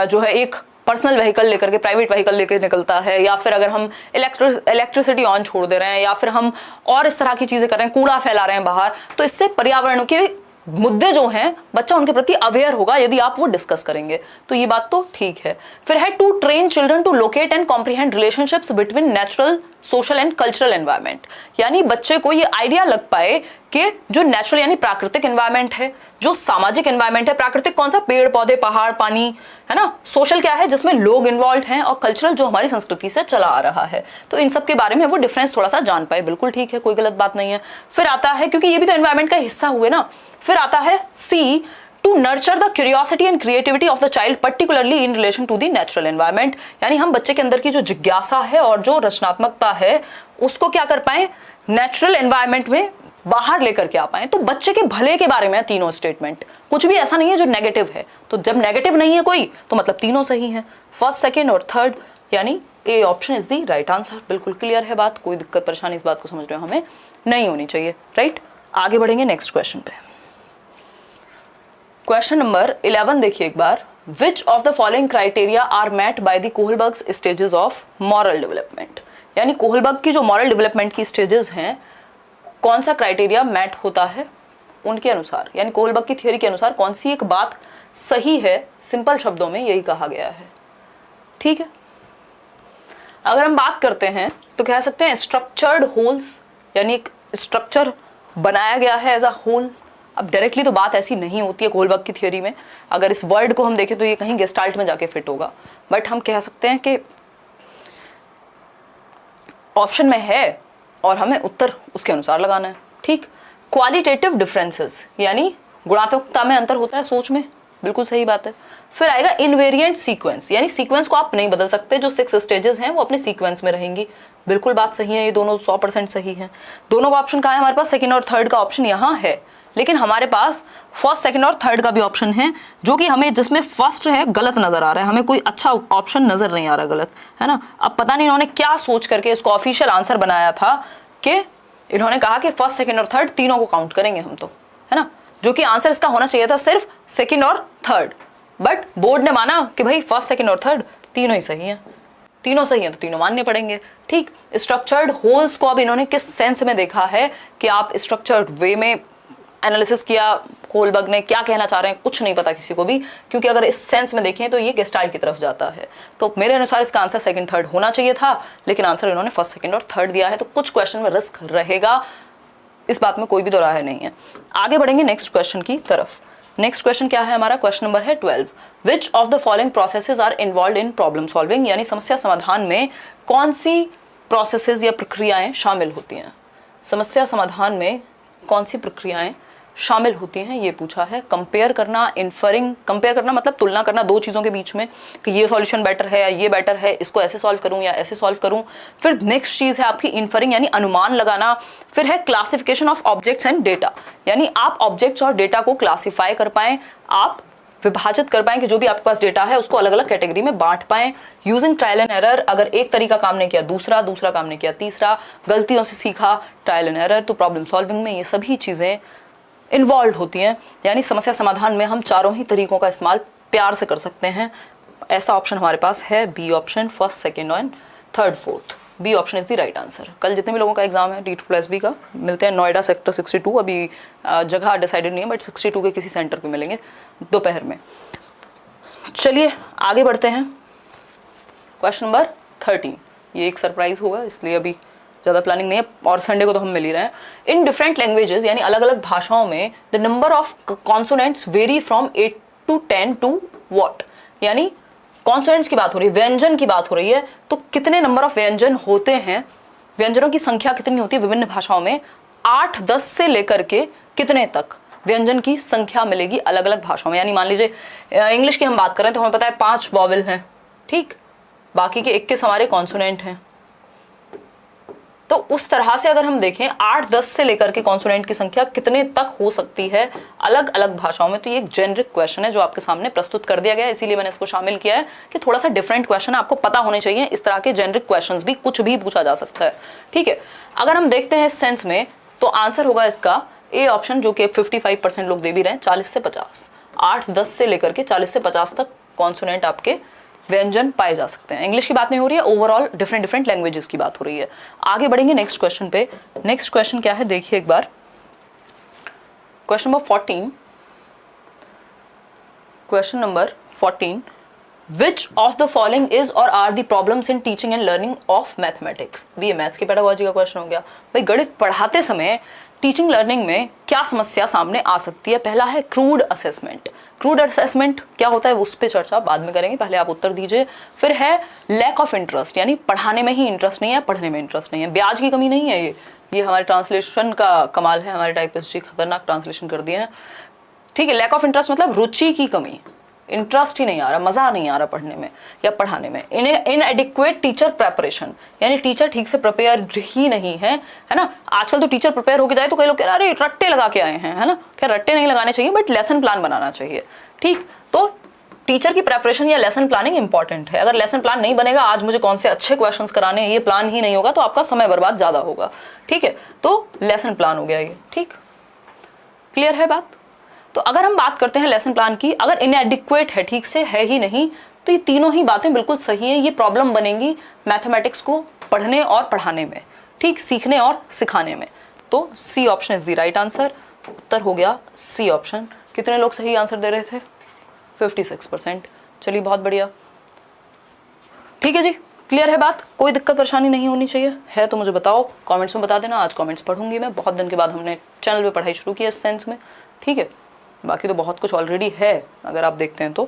जो है एक पर्सनल व्हीकल लेकर के, प्राइवेट व्हीकल लेकर निकलता है, या फिर अगर हम इलेक्ट्रिसिटी ऑन छोड़ दे रहे हैं, या फिर हम और इस तरह की चीजें कर रहे हैं, कूड़ा फैला रहे हैं बाहर, तो इससे पर्यावरण के मुद्दे जो हैं बच्चा उनके प्रति अवेयर होगा यदि आप वो डिस्कस करेंगे। तो ये बात तो ठीक है। फिर है to train children to locate and comprehend relationships between natural, social and cultural environment, यानी बच्चे को ये आइडिया लग पाए कि जो नेचुरल यानी प्राकृतिक एनवायरनमेंट है, जो सामाजिक एनवायरनमेंट है, प्राकृतिक कौन सा? पेड़ पौधे, पहाड़, पानी, है ना। सोशल क्या है? जिसमें लोग इन्वॉल्व हैं, और कल्चरल जो हमारी संस्कृति से चला आ रहा है। तो इन सब के बारे में वो डिफरेंस थोड़ा सा जान पाए। बिल्कुल ठीक है, कोई गलत बात नहीं है। फिर आता है, क्योंकि ये भी तो एनवायरनमेंट का हिस्सा हुए ना, फिर आता है C to nurture the curiosity and creativity of the child particularly in relation to the natural environment, यानी हम बच्चे के अंदर की जो जिज्ञासा है और जो रचनात्मकता है उसको क्या कर पाए? नेचुरल एनवायरनमेंट में बाहर लेकर के आ पाए। तो बच्चे के भले के बारे में तीनों स्टेटमेंट, कुछ भी ऐसा नहीं है जो नेगेटिव है। तो जब नेगेटिव नहीं है कोई, तो मतलब तीनों सही है, फर्स्ट, सेकेंड और थर्ड, यानी A option is the right answer. बिल्कुल क्लियर है बात, कोई दिक्कत परेशानी इस बात को समझ रहे हो हमें नहीं होनी चाहिए, राइट। आगे बढ़ेंगे नेक्स्ट क्वेश्चन पे। क्वेश्चन नंबर 11 देखिए एक बार। Which of the following criteria are met by the Kohlberg's stages of moral development, यानी कोहलबर्ग की जो मॉरल डेवलपमेंट की स्टेजेस हैं, कौन सा क्राइटेरिया मैट होता है उनके अनुसार, यानी कोहलबर्ग की थियोरी के अनुसार कौन सी एक बात सही है? सिंपल शब्दों में यही कहा गया है। ठीक है, अगर हम बात करते हैं तो कह सकते हैं स्ट्रक्चर्ड होल्स, यानी एक स्ट्रक्चर बनाया गया है एज अ होल। अब डायरेक्टली तो बात ऐसी नहीं होती है कोहलबर्ग की थियोरी में, अगर इस वर्ड को हम देखें तो ये कहीं गेस्टाल्ट में जाके फिट होगा, बट हम कह सकते हैं कि ऑप्शन में है और हमें उत्तर उसके अनुसार लगाना है। ठीक, क्वालिटेटिव डिफरेंसेस, यानी गुणात्मकता में अंतर होता है सोच में, बिल्कुल सही बात है। फिर आएगा इनवेरिएंट सीक्वेंस, यानी सीक्वेंस को आप नहीं बदल सकते, जो 6 स्टेजेस हैं वो अपने सीक्वेंस में रहेंगी। बिल्कुल बात सही है, ये दोनों 100% सही है। दोनों का ऑप्शन कहाँ है हमारे पास? सेकंड और थर्ड का ऑप्शन यहाँ है, लेकिन हमारे पास फर्स्ट, सेकंड और थर्ड का भी ऑप्शन है, जो कि हमें जिसमें फर्स्ट है गलत नजर आ रहा है, हमें कोई अच्छा ऑप्शन नजर नहीं आ रहा गलत, है ना। अब पता नहीं इन्होंने क्या सोच करके इसको ऑफिशियल आंसर बनाया था कि इन्होंने कहा कि फर्स्ट, सेकंड और थर्ड तीनों को काउंट करेंगे हम, तो है ना, जो कि आंसर इसका होना चाहिए था सिर्फ सेकंड और थर्ड, बट बोर्ड ने माना कि भाई फर्स्ट, सेकंड और थर्ड तीनों ही सही हैं, तीनों सही हैं तो तीनों मानने पड़ेंगे। ठीक, स्ट्रक्चर्ड होल्स को अब इन्होंने किस सेंस में देखा है कि आप स्ट्रक्चर्ड वे में एनालिसिस किया, कोहलबर्ग ने क्या कहना चाह रहे हैं कुछ नहीं पता किसी को भी, क्योंकि अगर इस सेंस में देखें तो ये गेस्टाल्ट की तरफ जाता है। तो मेरे अनुसार इसका आंसर सेकंड, थर्ड होना चाहिए था, लेकिन आंसर इन्होंने फर्स्ट, सेकंड और थर्ड दिया है, तो कुछ क्वेश्चन में रिस्क रहेगा, इस बात में कोई भी दो राय नहीं है। आगे बढ़ेंगे नेक्स्ट क्वेश्चन की तरफ। नेक्स्ट क्वेश्चन क्या है हमारा? क्वेश्चन नंबर है 12। Which of the following processes are involved in problem solving, यानी समस्या समाधान में कौन सी प्रोसेसेस या प्रक्रियाएं शामिल होती हैं? समस्या समाधान में कौन सी प्रक्रियाएं शामिल होती हैं ये पूछा है। कंपेयर करना, इन्फरिंग, कंपेयर करना मतलब तुलना करना दो चीज़ों के बीच में कि ये सॉल्यूशन बेटर है या ये बेटर है, इसको ऐसे सॉल्व करूं या ऐसे सॉल्व करूं। फिर नेक्स्ट चीज़ है आपकी इन्फरिंग, यानी अनुमान लगाना। फिर है classification of objects and data, यानी आप ऑब्जेक्ट्स और डेटा को क्लासीफाई कर पाएं, आप विभाजित कर पाएं कि जो भी आपके पास डेटा है उसको अलग अलग कैटेगरी में बांट पाएं यूजिंग ट्रायल एंड एरर। अगर एक तरीका काम नहीं किया दूसरा काम नहीं किया तीसरा, गलतियों से सीखा ट्रायल एंड एरर। तो प्रॉब्लम सॉल्विंग में ये सभी चीज़ें इन्वॉल्व होती हैं, यानी समस्या समाधान में हम चारों ही तरीकों का इस्तेमाल प्यार से कर सकते हैं। ऐसा ऑप्शन हमारे पास है B option, first, second and third, fourth. B option is the right answer. कल जितने भी लोगों का एग्जाम है D2+B का, मिलते हैं नोएडा सेक्टर 62। अभी जगह डिसाइडेड नहीं है, बट 62 के किसी सेंटर पे मिलेंगे दोपहर में। चलिए आगे बढ़ते हैं। क्वेश्चन नंबर 13, ये एक सरप्राइज होगा इसलिए अभी ज़्यादा प्लानिंग नहीं है, और संडे को तो हम मिल ही रहे हैं। इन डिफरेंट लैंग्वेजेस, यानी अलग अलग भाषाओं में, the number of consonants very from 8 to 10 to what, यानी कॉन्सोनेंट्स की बात हो रही है, व्यंजन की बात हो रही है, तो कितने नंबर ऑफ व्यंजन होते हैं, व्यंजनों की संख्या कितनी होती है विभिन्न भाषाओं में, 8-10 से लेकर के कितने तक व्यंजन की संख्या मिलेगी अलग अलग भाषाओं में। यानी मान लीजिए इंग्लिश की हम बात करें तो हमें पता है 5 वॉवेल हैं, ठीक, बाकी के 21 हमारे कॉन्सोनेंट हैं। तो उस तरह से अगर हम देखें 8-10 से लेकर के कॉन्सोनेंट की संख्या कितने तक हो सकती है अलग अलग भाषाओं में, तो ये एक जेनरिक क्वेश्चन है जो आपके सामने प्रस्तुत कर दिया गया है, इसीलिए मैंने इसको शामिल किया है कि थोड़ा सा डिफरेंट क्वेश्चन आपको पता होने चाहिए। इस तरह के जेनरिक क्वेश्चंस भी कुछ भी पूछा जा सकता है, ठीक है। अगर हम देखते हैं इस सेंस में तो आंसर होगा इसका ए ऑप्शन, जो कि 55% लोग दे भी रहे हैं, 40 से 50, 8-10 से लेकर के 40 से 50 तक कॉन्सोनेंट आपके व्यंजन पाए जा सकते हैं। इंग्लिश की बात नहीं हो रही है, ओवरऑल डिफरेंट लैंग्वेजेस की बात हो रही है। आगे बढ़ेंगे नेक्स्ट क्वेश्चन पे। नेक्स्ट क्वेश्चन क्या है देखिए एक बार, question number 14। Question number 14, which of the following is or are the problems in teaching and learning of mathematics. ये मैथ्स की पेडागोजी का क्वेश्चन हो गया। भाई गणित पढ़ाते समय टीचिंग लर्निंग में क्या समस्या सामने आ सकती है। पहला है क्रूड असेसमेंट। क्रूड असेसमेंट क्या होता है उस पर चर्चा बाद में करेंगे, पहले आप उत्तर दीजिए। फिर है लैक ऑफ इंटरेस्ट, यानी पढ़ाने में ही इंटरेस्ट नहीं है, पढ़ने में इंटरेस्ट नहीं है। ब्याज की कमी नहीं है, ये हमारे ट्रांसलेशन का कमाल है, हमारे टाइपिस्ट जी खतरनाक ट्रांसलेशन कर दिए हैं, ठीक है। लैक ऑफ इंटरेस्ट मतलब रुचि की कमी, इंटरेस्ट ही नहीं आ रहा, मजा नहीं आ रहा पढ़ने में या पढ़ाने में। इनएडिक्वेट टीचर प्रेपरेशन, यानी टीचर ठीक से प्रिपेयर ही नहीं है ना। आजकल तो टीचर प्रिपेयर होके जाए तो कई लोग कह रहे हैं अरे रट्टे लगा के आए हैं, है ना। क्या रट्टे नहीं लगाने चाहिए, बट लेसन प्लान बनाना चाहिए, ठीक। तो टीचर की प्रेपरेशन या लेसन प्लानिंग इंपॉर्टेंट है। अगर लेसन प्लान नहीं बनेगा, आज मुझे कौन से अच्छे क्वेश्चंस कराने हैं, ये प्लान ही नहीं होगा तो आपका समय बर्बाद ज्यादा होगा, ठीक है। तो लेसन प्लान हो गया ये, ठीक, क्लियर है बात। तो अगर हम बात करते हैं लेसन प्लान की, अगर इनएडिक्वेट है, ठीक से है ही नहीं, तो ये तीनों ही बातें बिल्कुल सही है। ये प्रॉब्लम बनेंगी मैथमेटिक्स को पढ़ने और पढ़ाने में, ठीक, सीखने और सिखाने में। तो C option is the right answer. उत्तर हो गया सी ऑप्शन। कितने लोग सही आंसर दे रहे थे? 56%। चलिए बहुत बढ़िया, ठीक है जी, क्लियर है बात, कोई दिक्कत परेशानी नहीं होनी चाहिए। है तो मुझे बताओ, कमेंट्स में बता देना। आज कमेंट्स पढ़ूंगी मैं, बहुत दिन के बाद हमने चैनल पे पढ़ाई शुरू की है इस सेंस में, ठीक है। बाकी तो बहुत कुछ ऑलरेडी है अगर आप देखते हैं तो।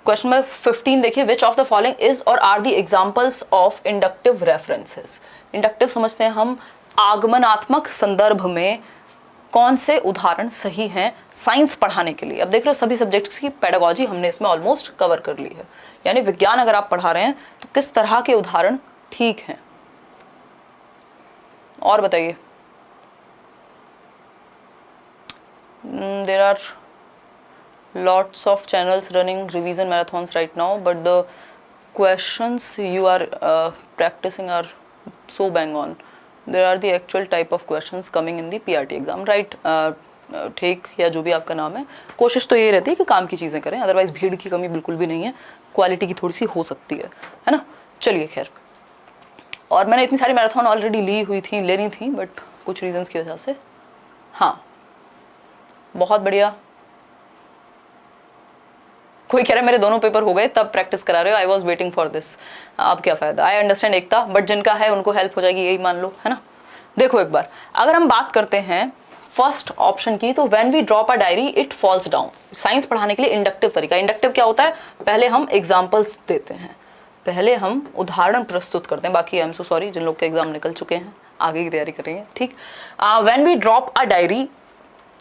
क्वेश्चन नंबर 15 देखिए, which of the following is or are the examples of inductive references. Inductive समझते हैं हम, आगमनात्मक संदर्भ में कौन से उदाहरण सही हैं साइंस पढ़ाने के लिए। अब देख रहे हो सभी सब्जेक्ट्स की पेडागोजी हमने इसमें ऑलमोस्ट कवर कर ली है, यानी विज्ञान अगर आप पढ़ा रहे हैं तो किस तरह के उदाहरण ठीक हैं, और बताइए। there are lots of channels running revision marathons right now, but the questions you are practicing are so bang on. There are the actual type of questions coming in the PRT exam, right? ठीक, या जो भी आपका नाम है, कोशिश तो ये रहती है कि काम की चीज़ें करें, अदरवाइज भीड़ की कमी बिल्कुल भी नहीं है, क्वालिटी की थोड़ी सी हो सकती है ना। चलिए खैर, और मैंने इतनी सारी मैराथन ऑलरेडी लेनी थी, बट कुछ रीजंस की वजह से। हाँ, बहुत बढ़िया। कोई कह रहा है मेरे दोनों पेपर हो गए तब प्रैक्टिस करा रहे हो, I was waiting for this. अब क्या फायदा, आई अंडरस्टैंड एकता, बट जिनका है उनको हेल्प हो जाएगी, यही मान लो, है ना। देखो एक बार, अगर हम बात करते हैं फर्स्ट ऑप्शन की, तो when we drop a diary it falls down. Science पढ़ाने के लिए इंडक्टिव तरीका। इंडक्टिव क्या होता है, पहले हम एग्जाम्पल्स देते हैं, पहले हम उदाहरण प्रस्तुत करते हैं। बाकी आई एम सो सॉरी जिन लोग के एग्जाम निकल चुके हैं, आगे की तैयारी करेंगे, ठीक। When we drop a diary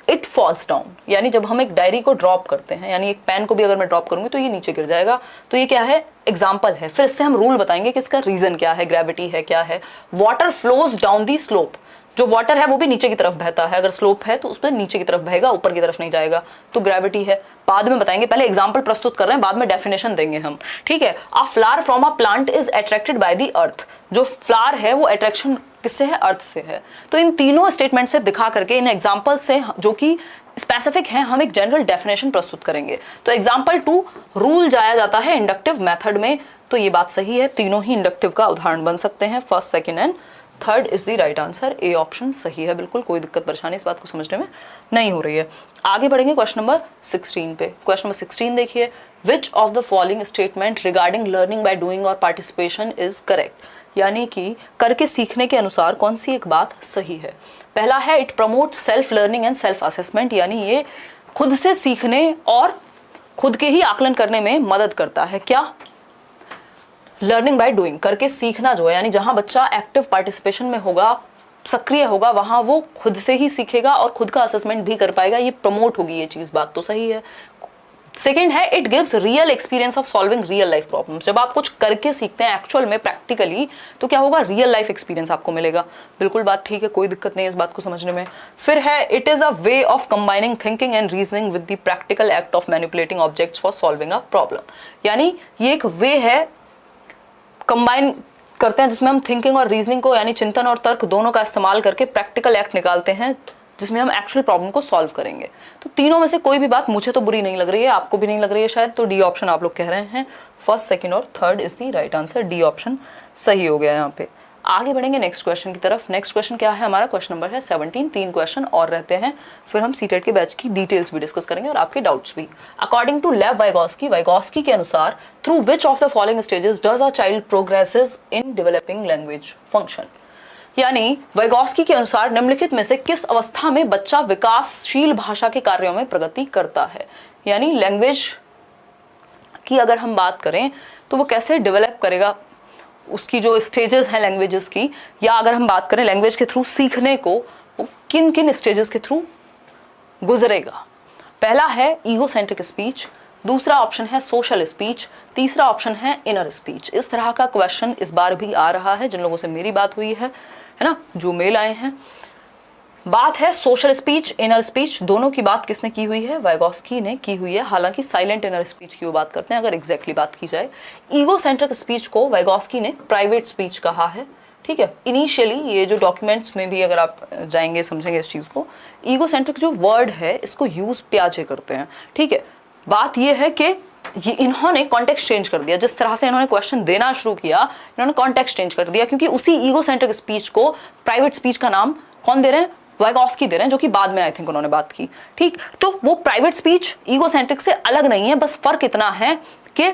it falls down, यानी जब हम एक डायरी को ड्रॉप करते हैं, यानी एक पेन को भी अगर मैं ड्रॉप करूंगी तो ये नीचे गिर जाएगा, तो ये क्या है, एग्जाम्पल है। फिर इससे हम रूल बताएंगे कि इसका रीजन क्या है, ग्रेविटी है, क्या है। Water flows down the slope, जो वाटर है वो भी नीचे की तरफ बहता है, अगर स्लोप है तो उस पर नीचे की तरफ बहेगा, ऊपर की तरफ नहीं जाएगा, तो ग्रेविटी है। बाद में बताएंगे, पहले एग्जांपल प्रस्तुत कर रहे हैं, बाद में डेफिनेशन देंगे हम, ठीक है। अ flower from a plant is attracted by the earth, जो फ्लावर है वो अट्रैक्शन किससे है, अर्थ से है। तो इन तीनों स्टेटमेंट से दिखा करके, इन एग्जाम्पल से जो कि स्पेसिफिक है, हम एक जनरल डेफिनेशन प्रस्तुत करेंगे। तो एग्जाम्पल 2, रूल जाया जाता है इंडक्टिव मेथड में, तो ये बात सही है, तीनों ही इंडक्टिव का उदाहरण बन सकते हैं। First, second and third is the right answer, A option सही है, बिल्कुल कोई दिक्कत परेशानी इस बात को समझने में नहीं हो रही है। आगे बढ़ेंगे क्वेश्चन नंबर 16 पे। क्वेश्चन नंबर 16 देखिए, which of the following statement regarding learning by doing और पार्टिसिपेशन इज करेक्ट, यानी कि करके सीखने के अनुसार कौन सी एक बात सही है। पहला है, it promotes self learning and self assessment, यानी ये खुद से सीखने और खुद के ही आकलन करने में मदद करता है। क्या, लर्निंग बाय डूइंग, करके सीखना जो है, यानी जहां बच्चा एक्टिव पार्टिसिपेशन में होगा, सक्रिय होगा, वहां वो खुद से ही सीखेगा और खुद का असेसमेंट भी कर पाएगा, ये प्रमोट होगी ये चीज, बात तो सही है। सेकेंड है, it gives real experience of solving real life problems, जब आप कुछ करके सीखते हैं एक्चुअल में प्रैक्टिकली, तो क्या होगा, रियल लाइफ एक्सपीरियंस आपको मिलेगा। बिल्कुल बात ठीक है, कोई दिक्कत नहीं है इस बात को समझने में। फिर है, it is a way of combining thinking and reasoning with the practical act of manipulating objects for solving a problem, यानी ये एक वे है, कंबाइन करते हैं जिसमें हम थिंकिंग और रीजनिंग को, यानी चिंतन और तर्क दोनों का इस्तेमाल करके प्रैक्टिकल एक्ट निकालते हैं जिसमें हम एक्चुअल प्रॉब्लम को सॉल्व करेंगे। तो तीनों में से कोई भी बात मुझे तो बुरी नहीं लग रही है, आपको भी नहीं लग रही है शायद, तो डी ऑप्शन आप लोग कह रहे हैं। फर्स्ट, सेकंड और third is the right answer, D option सही हो गया यहाँ पे। आगे बढ़ेंगे नेक्स्ट क्वेश्चन की तरफ। नेक्स्ट क्वेश्चन क्या है हमारा, क्वेश्चन नंबर है 17, 3 क्वेश्चन और रहते हैं, फिर हम सीटेट के बैच की डिटेल्स भी डिस्कस करेंगे और आपके डाउट्स भी। अकॉर्डिंग टू लेव वाइगोस्की के अनुसार, through which of the following stages does a child progresses in developing language function, यानी वाइगोस्की के अनुसार निम्नलिखित में से किस अवस्था में बच्चा विकासशील भाषा के कार्यों में प्रगति करता है। यानी लैंग्वेज की अगर हम बात करें तो वो कैसे डेवलप करेगा, उसकी जो स्टेजेस हैं लैंग्वेजेस की, या अगर हम बात करें लैंग्वेज के थ्रू सीखने को, वो किन किन स्टेजेस के थ्रू गुजरेगा। पहला है ईगोसेंट्रिक स्पीच, दूसरा ऑप्शन है सोशल स्पीच, तीसरा ऑप्शन है इनर स्पीच। इस तरह का क्वेश्चन इस बार भी आ रहा है, जिन लोगों से मेरी बात हुई है ना, जो मेल आए हैं। बात है सोशल स्पीच, इनर स्पीच, दोनों की बात किसने की हुई है, वाइगोस्की ने की हुई है। हालांकि साइलेंट इनर स्पीच की वो बात करते हैं अगर एग्जैक्टली बात की जाए। ईगोसेंट्रिक स्पीच को वाइगोस्की ने प्राइवेट स्पीच कहा है, ठीक है। इनिशियली ये जो डॉक्यूमेंट्स में भी अगर आप जाएंगे समझेंगे इस चीज को, ईगोसेंट्रिक जो वर्ड है इसको यूज प्याजे करते हैं, ठीक है। बात ये है कि ये इन्होंने कॉन्टेक्स्ट चेंज कर दिया, जिस तरह से इन्होंने क्वेश्चन देना शुरू किया, इन्होंने कॉन्टेक्स्ट चेंज कर दिया, क्योंकि उसी ईगोसेंट्रिक स्पीच को प्राइवेट स्पीच का नाम कौन दे रहे हैं, वाइगोस्की दे रहे हैं, जो कि बाद में आई थिंक उन्होंने बात की, ठीक। तो वो प्राइवेट स्पीच ईगोसेंट्रिक से अलग नहीं है, बस फर्क इतना है कि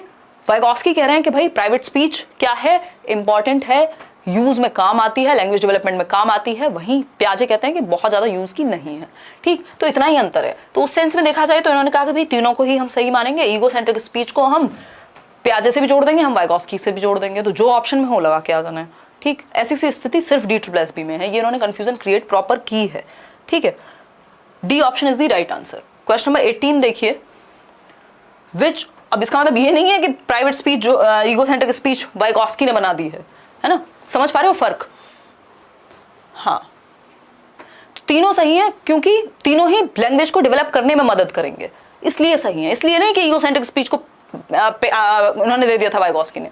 वाइगोस्की कह रहे हैं कि भाई प्राइवेट स्पीच क्या है, इंपॉर्टेंट है, यूज में काम आती है, लैंग्वेज डेवलपमेंट में काम आती है, वहीं प्याजे कहते हैं कि बहुत ज्यादा यूज की नहीं है, ठीक। तो इतना ही अंतर है। तो उस सेंस में देखा जाए तो इन्होंने कहा कि भाई तीनों को ही हम सही मानेंगे, ईगोसेंट्रिक स्पीच को हम प्याजे से भी जोड़ देंगे, हम वाइगोस्की से भी जोड़ देंगे, तो जो ऑप्शन में हो लगा के आ जाना है, ठीक। ऐसी सी स्थिति सिर्फ D++ में है, ये इन्होंने कंफ्यूजन क्रिएट प्रॉपर की है, ठीक है। D option is the right answer. Question number 18 देखिए, विच, अब इसका मतलब ये नहीं है कि प्राइवेट स्पीच जो ईगोसेंट्रिक स्पीच वाइगोस्की ने बना दी है ना, समझ पा रहे हो फर्क। हाँ, तो तीनों सही है क्योंकि तीनों ही लैंग्वेज को डेवलप करने में मदद करेंगे, इसलिए सही है। इसलिए नहीं कि ईगोसेंट्रिक स्पीच को उन्होंने दे दिया था वाइगोस्की ने,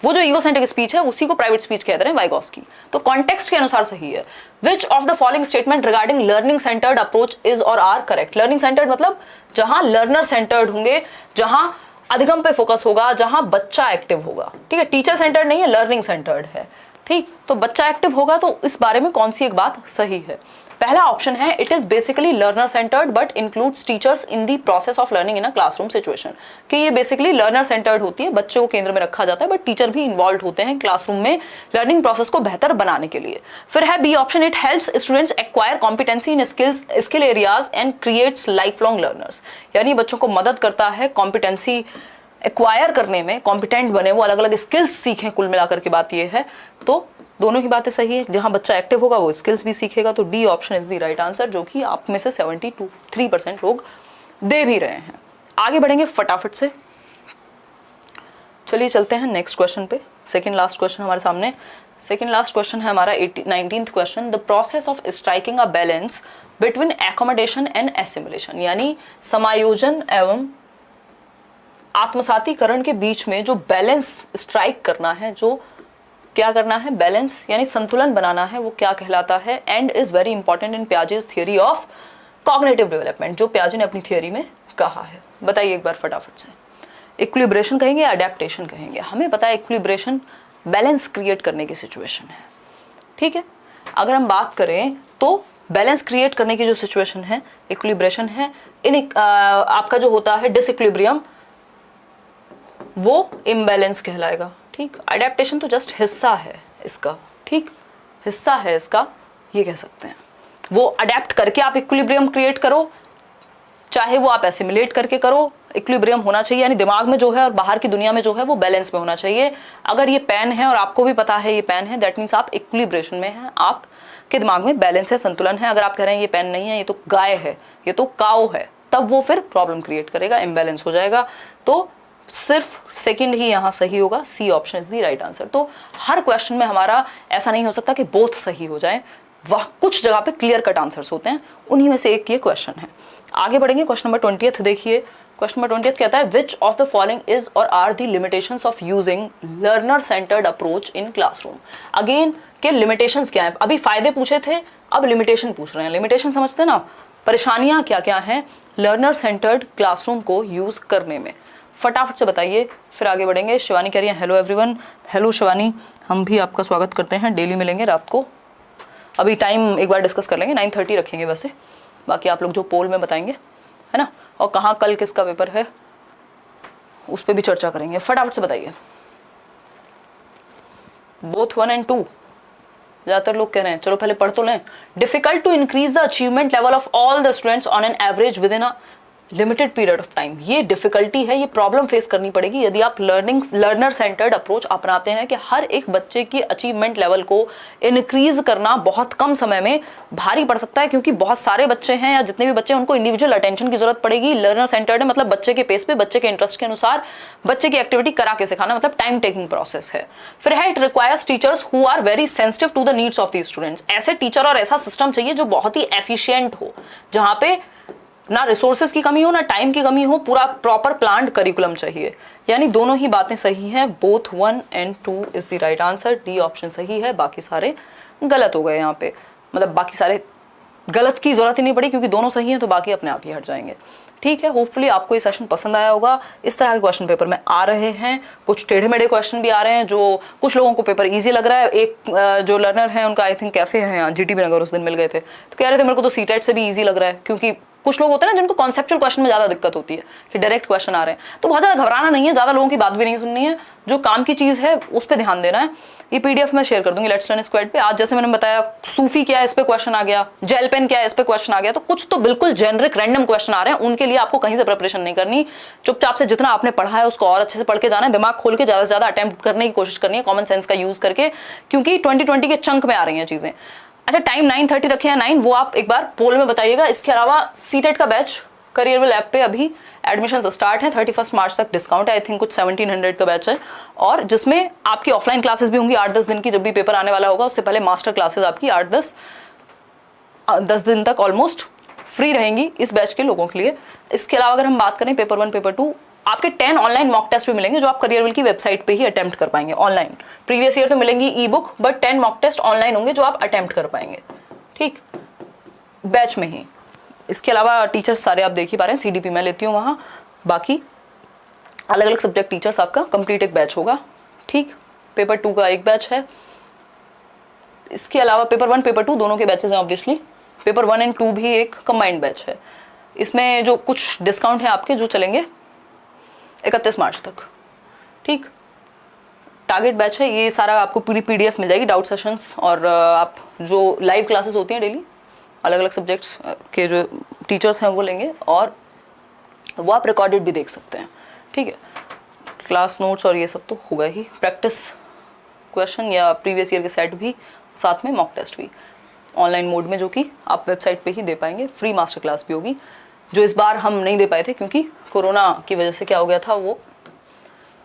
वो जो ईगोसेंट्रिक स्पीच है उसी को प्राइवेट स्पीच कहते हैं वाइगोस्की, तो कॉन्टेक्स्ट के अनुसार सही है। Which of the following statement regarding learning centred approach is or are correct. Learning centred मतलब जहां लर्नर सेंटर्ड होंगे, जहां अधिगम पे फोकस होगा, जहां बच्चा एक्टिव होगा, ठीक है। टीचर सेंटर्ड नहीं है, लर्निंग सेंटर्ड है, ठीक। तो बच्चा एक्टिव होगा, तो इस बारे में कौन सी एक बात सही है। पहला ऑप्शन है, it is basically learner centred but includes teachers in the process of learning in a classroom situation, कि ये बेसिकली लर्नर सेंटर्ड होती है, बच्चे को केंद्र में रखा जाता है, बट टीचर भी इन्वॉल्व होते हैं क्लासरूम में लर्निंग प्रोसेस को बेहतर बनाने के लिए। फिर है B option, it helps students acquire competency in skill areas and creates life long learners, यानी बच्चों को मदद करता है कॉम्पिटेंसी एक्वायर करने में, कॉम्पिटेंट बने, वो अलग अलग स्किल्स सीखें, कुल मिलाकर के बात ये है। तो दोनों ही बातें सही है, जहां बच्चा एक्टिव होगा वो स्किल्स भी सीखेगा, तो D option is the right answer, जो कि आप में से 73% लोग दे भी रहे हैं। आगे बढ़ेंगे फटाफट से, चलिए चलते हैं नेक्स्ट क्वेश्चन पे। सेकंड लास्ट क्वेश्चन हमारे सामने सेकेंड लास्ट क्वेश्चन है हमारा 19th question, the process of striking a balance between accommodation and assimilation, यानी समायोजन एवं आत्मसातीकरण के बीच में जो बैलेंस स्ट्राइक करना है, जो क्या करना है, बैलेंस यानी संतुलन बनाना है, वो क्या कहलाता है, and is very important in Piaget's theory of cognitive development, जो पियाजे ने अपनी थियरी में कहा है। बताइए एक बार फटाफट से। इक्विलिब्रेशन कहेंगे या अडेप्टेशन कहेंगे? हमें पता है इक्विलिब्रेशन बैलेंस क्रिएट करने की सिचुएशन है, ठीक है। अगर हम बात करें तो बैलेंस क्रिएट करने की जो सिचुएशन है इक्विलिब्रेशन है। आपका जो होता है डिसइक्विलिब्रियम वो इम्बैलेंस कहलाएगा, ठीक। अडेप्टेशन तो जस्ट हिस्सा है इसका, ठीक, हिस्सा है इसका, ये कह सकते हैं। वो अडेप्ट करके आप इक्विलिब्रियम क्रिएट करो, चाहे वो आप एसिमुलेट करके करो, इक्विलिब्रियम होना चाहिए, यानी दिमाग में जो है और बाहर की दुनिया में जो है वो बैलेंस में होना चाहिए। अगर ये पेन है और आपको भी पता है ये पेन है, दैट मीन्स आप इक्विलिब्रेशन में हैं, आपके दिमाग में बैलेंस है, संतुलन है। अगर आप कह रहे हैं ये पेन नहीं है, ये तो गाय है, ये तो काऊ है, तब वो फिर प्रॉब्लम क्रिएट करेगा, इम्बैलेंस हो जाएगा। तो सिर्फ सेकंड ही यहाँ सही होगा, C option is the right answer. तो हर क्वेश्चन में हमारा ऐसा नहीं हो सकता कि बोथ सही हो जाए, वह कुछ जगह पे क्लियर कट आंसर्स होते हैं, उन्हीं में से एक ये क्वेश्चन है। आगे बढ़ेंगे, क्वेश्चन नंबर 20 देखिए। क्वेश्चन नंबर 20 कहता है which of the following is or are the limitations of using learner centred approach in classroom. Again के लिमिटेशंस क्या है? अभी फायदे पूछे थे, अब लिमिटेशन पूछ रहे हैं। लिमिटेशन समझते ना, परेशानियां क्या क्या हैं लर्नर सेंटर्ड क्लासरूम को यूज करने में, फटाफट से बताइए, फिर आगे बढ़ेंगे। शिवानी कह रही है हेलो एवरीवन। हेलो शिवानी, हम भी आपका स्वागत करते हैं, डेली मिलेंगे रात को। अभी टाइम एक बार डिस्कस कर लेंगे, 9:30 रखेंगे वैसे, बाकी आप लोग जो पोल में बताएंगे, है ना, और कहाँ कल किसका पेपर है उस पर भी चर्चा करेंगे। फटाफट से बताइए। बोथ 1 and 2 ज्यादातर लोग कह रहे हैं, चलो पहले पढ़ तो लें। Difficult to increase the achievement level of all the students on an average within a limited period of time. ये डिफिकल्टी है, ये प्रॉब्लम फेस करनी पड़ेगी यदि आप लर्नर सेंटर्ड अप्रोच अपनाते हैं कि हर एक बच्चे की अचीवमेंट लेवल को इंक्रीज करना बहुत कम समय में भारी पड़ सकता है, क्योंकि बहुत सारे बच्चे हैं या जितने भी बच्चे हैं उनको इंडिविजुअल अटेंशन की जरूरत पड़ेगी। लर्नर सेंटर्ड मतलब बच्चे के पेस पे, बच्चे के इंटरेस्ट के अनुसार बच्चे की एक्टिविटी करा के सिखाना, मतलब टाइम टेकिंग प्रोसेस है। फिर है it requires teachers who are very sensitive to the needs of the students. ऐसे टीचर और ऐसा सिस्टम चाहिए जो बहुत ही एफिशिएंट हो, जहां पे ना रिसोर्सेज की कमी हो ना टाइम की कमी हो, पूरा प्रॉपर प्लान्ड करिकुलम चाहिए। यानी दोनों ही बातें सही हैं, both 1 and 2 is the right answer. D option सही है, बाकी सारे गलत हो गए यहाँ पे, मतलब बाकी सारे गलत की जरूरत ही नहीं पड़ी क्योंकि दोनों सही हैं, तो बाकी अपने आप ही हट जाएंगे। ठीक है, होपफुली आपको ये सेशन पसंद आया होगा। इस तरह के क्वेश्चन पेपर में आ रहे हैं, कुछ टेढ़े मेढ़े क्वेश्चन भी आ रहे हैं जो कुछ लोगों को पेपर इजी लग रहा है। एक जो लर्नर है उनका आई थिंक कैफे है यहाँ जीटीबी नगर, उस दिन मिल गए थे तो कह रहे थे मेरे को तो सीटेट से भी इजी लग रहा है, क्योंकि कुछ लोग होते हैं ना जिनको कॉन्सेप्चुअल क्वेश्चन में ज्यादा दिक्कत होती है कि डायरेक्ट क्वेश्चन आ रहे हैं, तो बहुत ज्यादा घबराना नहीं है, ज्यादा लोगों की बात भी नहीं सुननी है, जो काम की चीज है उस पर ध्यान देना है। ये पीडीएफ में शेयर कर दूंगी लेट्स लर्न स्क्वाड पे। आज जैसे मैंने बताया सूफी क्या है इस पे क्वेश्चन आ गया, जेल पेन क्या है इस पे क्वेश्चन आ गया, तो कुछ तो बिल्कुल जेनरिक रैंडम क्वेश्चन आ रहे हैं, उनके लिए आपको कहीं से प्रिपरेशन नहीं करनी, चुपचाप से जितना आपने पढ़ा है उसको और अच्छे से पढ़ के जाना है, दिमाग खोल के ज्यादा से ज्यादा अटेम्प्ट करने की कोशिश करनी है, कॉमन सेंस का यूज करके, क्योंकि 2020 के चंक में आ रही हैं चीजें। अच्छा, टाइम 9:30 रखे हैं 9, वो आप एक बार पोल में बताइएगा। इसके अलावा सीटेट का बैच करियरविल ऐप पे अभी एडमिशन स्टार्ट है, 31 मार्च तक डिस्काउंट है, आई थिंक कुछ 1700 का बैच है, और जिसमें आपकी ऑफलाइन क्लासेस भी होंगी 8-10 दिन की, जब भी पेपर आने वाला होगा उससे पहले मास्टर क्लासेस आपकी 8-10 दिन तक ऑलमोस्ट फ्री रहेंगी इस बैच के लोगों के लिए। इसके अलावा अगर हम बात करें पेपर 1 पेपर 2, आपके 10 ऑनलाइन मॉक टेस्ट भी मिलेंगे जो आप करियरविल की वेबसाइट पे ही अटेम्प्ट कर पाएंगे ऑनलाइन। प्रीवियस ईयर तो मिलेंगी e book, but 10 mock test online होंगे जो आप अटेम्प्ट कर पाएंगे, ठीक, बैच में ही। इसके अलावा टीचर्स सारे आप देख ही पा रहे हैं, सीडीपी मैं लेती हूँ वहाँ, बाकी अलग अलग सब्जेक्ट टीचर्स आपका कंप्लीट एक बैच होगा, ठीक। पेपर 2 का एक बैच है। इसके अलावा पेपर 1 पेपर 2 दोनों के बैचेस हैं ऑब्वियसली, पेपर 1 and 2 भी एक कंबाइंड बैच है। इसमें जो कुछ डिस्काउंट है आपके जो चलेंगे 31 मार्च तक, ठीक। टारगेट बैच है, ये सारा आपको पूरी पीडीएफ मिल जाएगी, डाउट सेशंस, और आप जो लाइव क्लासेस होती हैं डेली अलग अलग सब्जेक्ट्स के जो टीचर्स हैं वो लेंगे, और वो आप रिकॉर्डेड भी देख सकते हैं, ठीक है। क्लास नोट्स और ये सब तो होगा ही, प्रैक्टिस क्वेश्चन या प्रीवियस ईयर के सेट भी, साथ में मॉक टेस्ट भी ऑनलाइन मोड में, जो कि आप वेबसाइट पे ही दे पाएंगे। फ्री मास्टर क्लास भी होगी जो इस बार हम नहीं दे पाए थे क्योंकि कोरोना की वजह से क्या हो गया था, वो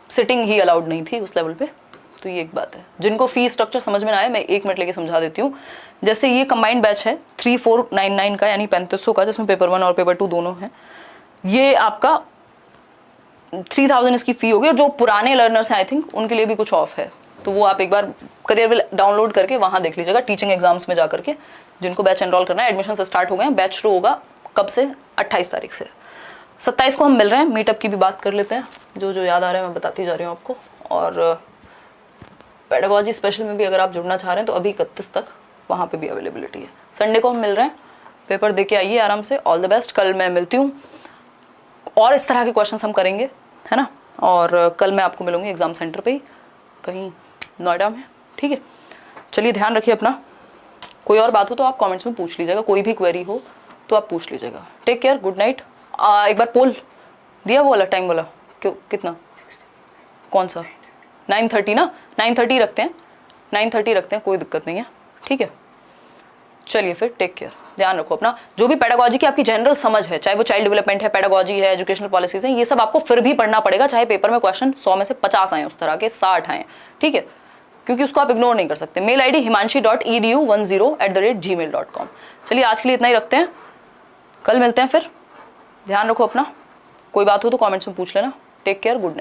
सिटिंग ही अलाउड नहीं थी उस लेवल पे, तो ये एक बात है। जिनको फी स्ट्रक्चर समझ में ना आए, मैं 1 मिनट लेके समझा देती हूँ। जैसे ये कंबाइंड बैच है 3499 का, यानी 3500 का, जिसमें पेपर 1 और पेपर 2 दोनों हैं। ये आपका 3000 इसकी फी होगी, और जो पुराने लर्नर्स हैं आई थिंक उनके लिए भी कुछ ऑफ है, तो वो आप एक बार करियरविल डाउनलोड करके वहाँ देख लीजिएगा, टीचिंग एग्जाम्स में जा करके। जिनको बैच एनरोल करना है, एडमिशन स्टार्ट हो गए हैं। बैच शुरू होगा कब से? 28 तारीख से। 27 को हम मिल रहे हैं, मीटअप की भी बात कर लेते हैं। जो जो याद आ रहा है मैं बताती जा रही हूँ आपको। और पेडागोजी स्पेशल में भी अगर आप जुड़ना चाह रहे हैं तो अभी 31 तक वहाँ पे भी अवेलेबिलिटी है। संडे को हम मिल रहे हैं, पेपर दे के आइए आराम से। All the best. कल मैं मिलती हूँ और इस तरह के क्वेश्चन हम करेंगे, है ना। और कल मैं आपको मिलूंगी एग्जाम सेंटर पे ही, कहीं नोएडा में, ठीक है। चलिए ध्यान रखिए अपना। कोई और बात हो तो आप कमेंट्स में पूछ लीजिएगा, कोई भी क्वेरी हो तो आप पूछ लीजिएगा। Take care, good night. एक बार पोल दिया वो वाला टाइम वाला, क्यों कितना, कौन सा? 9:30 ना, 9:30 रखते हैं, 9:30 रखते हैं, कोई दिक्कत नहीं है, ठीक है। चलिए फिर, टेक केयर, ध्यान रखो अपना। जो भी पेडागोजी की आपकी जनरल समझ है, चाहे वो चाइल्ड डेवलपमेंट है, पेडागोजी है, एजुकेशनल पॉलिसीज हैं, ये सब आपको फिर भी पढ़ना पड़ेगा, चाहे पेपर में क्वेश्चन 100 में से 50 आए, उस तरह के 60 आए, ठीक है, क्योंकि उसको आप इग्नोर नहीं कर सकते। Mail ID himanshi.edu10@gmail.com। चलिए आज के लिए इतना ही रखते हैं, कल मिलते हैं फिर। ध्यान रखो अपना, कोई बात हो तो कमेंट्स में पूछ लेना। Take care, good night.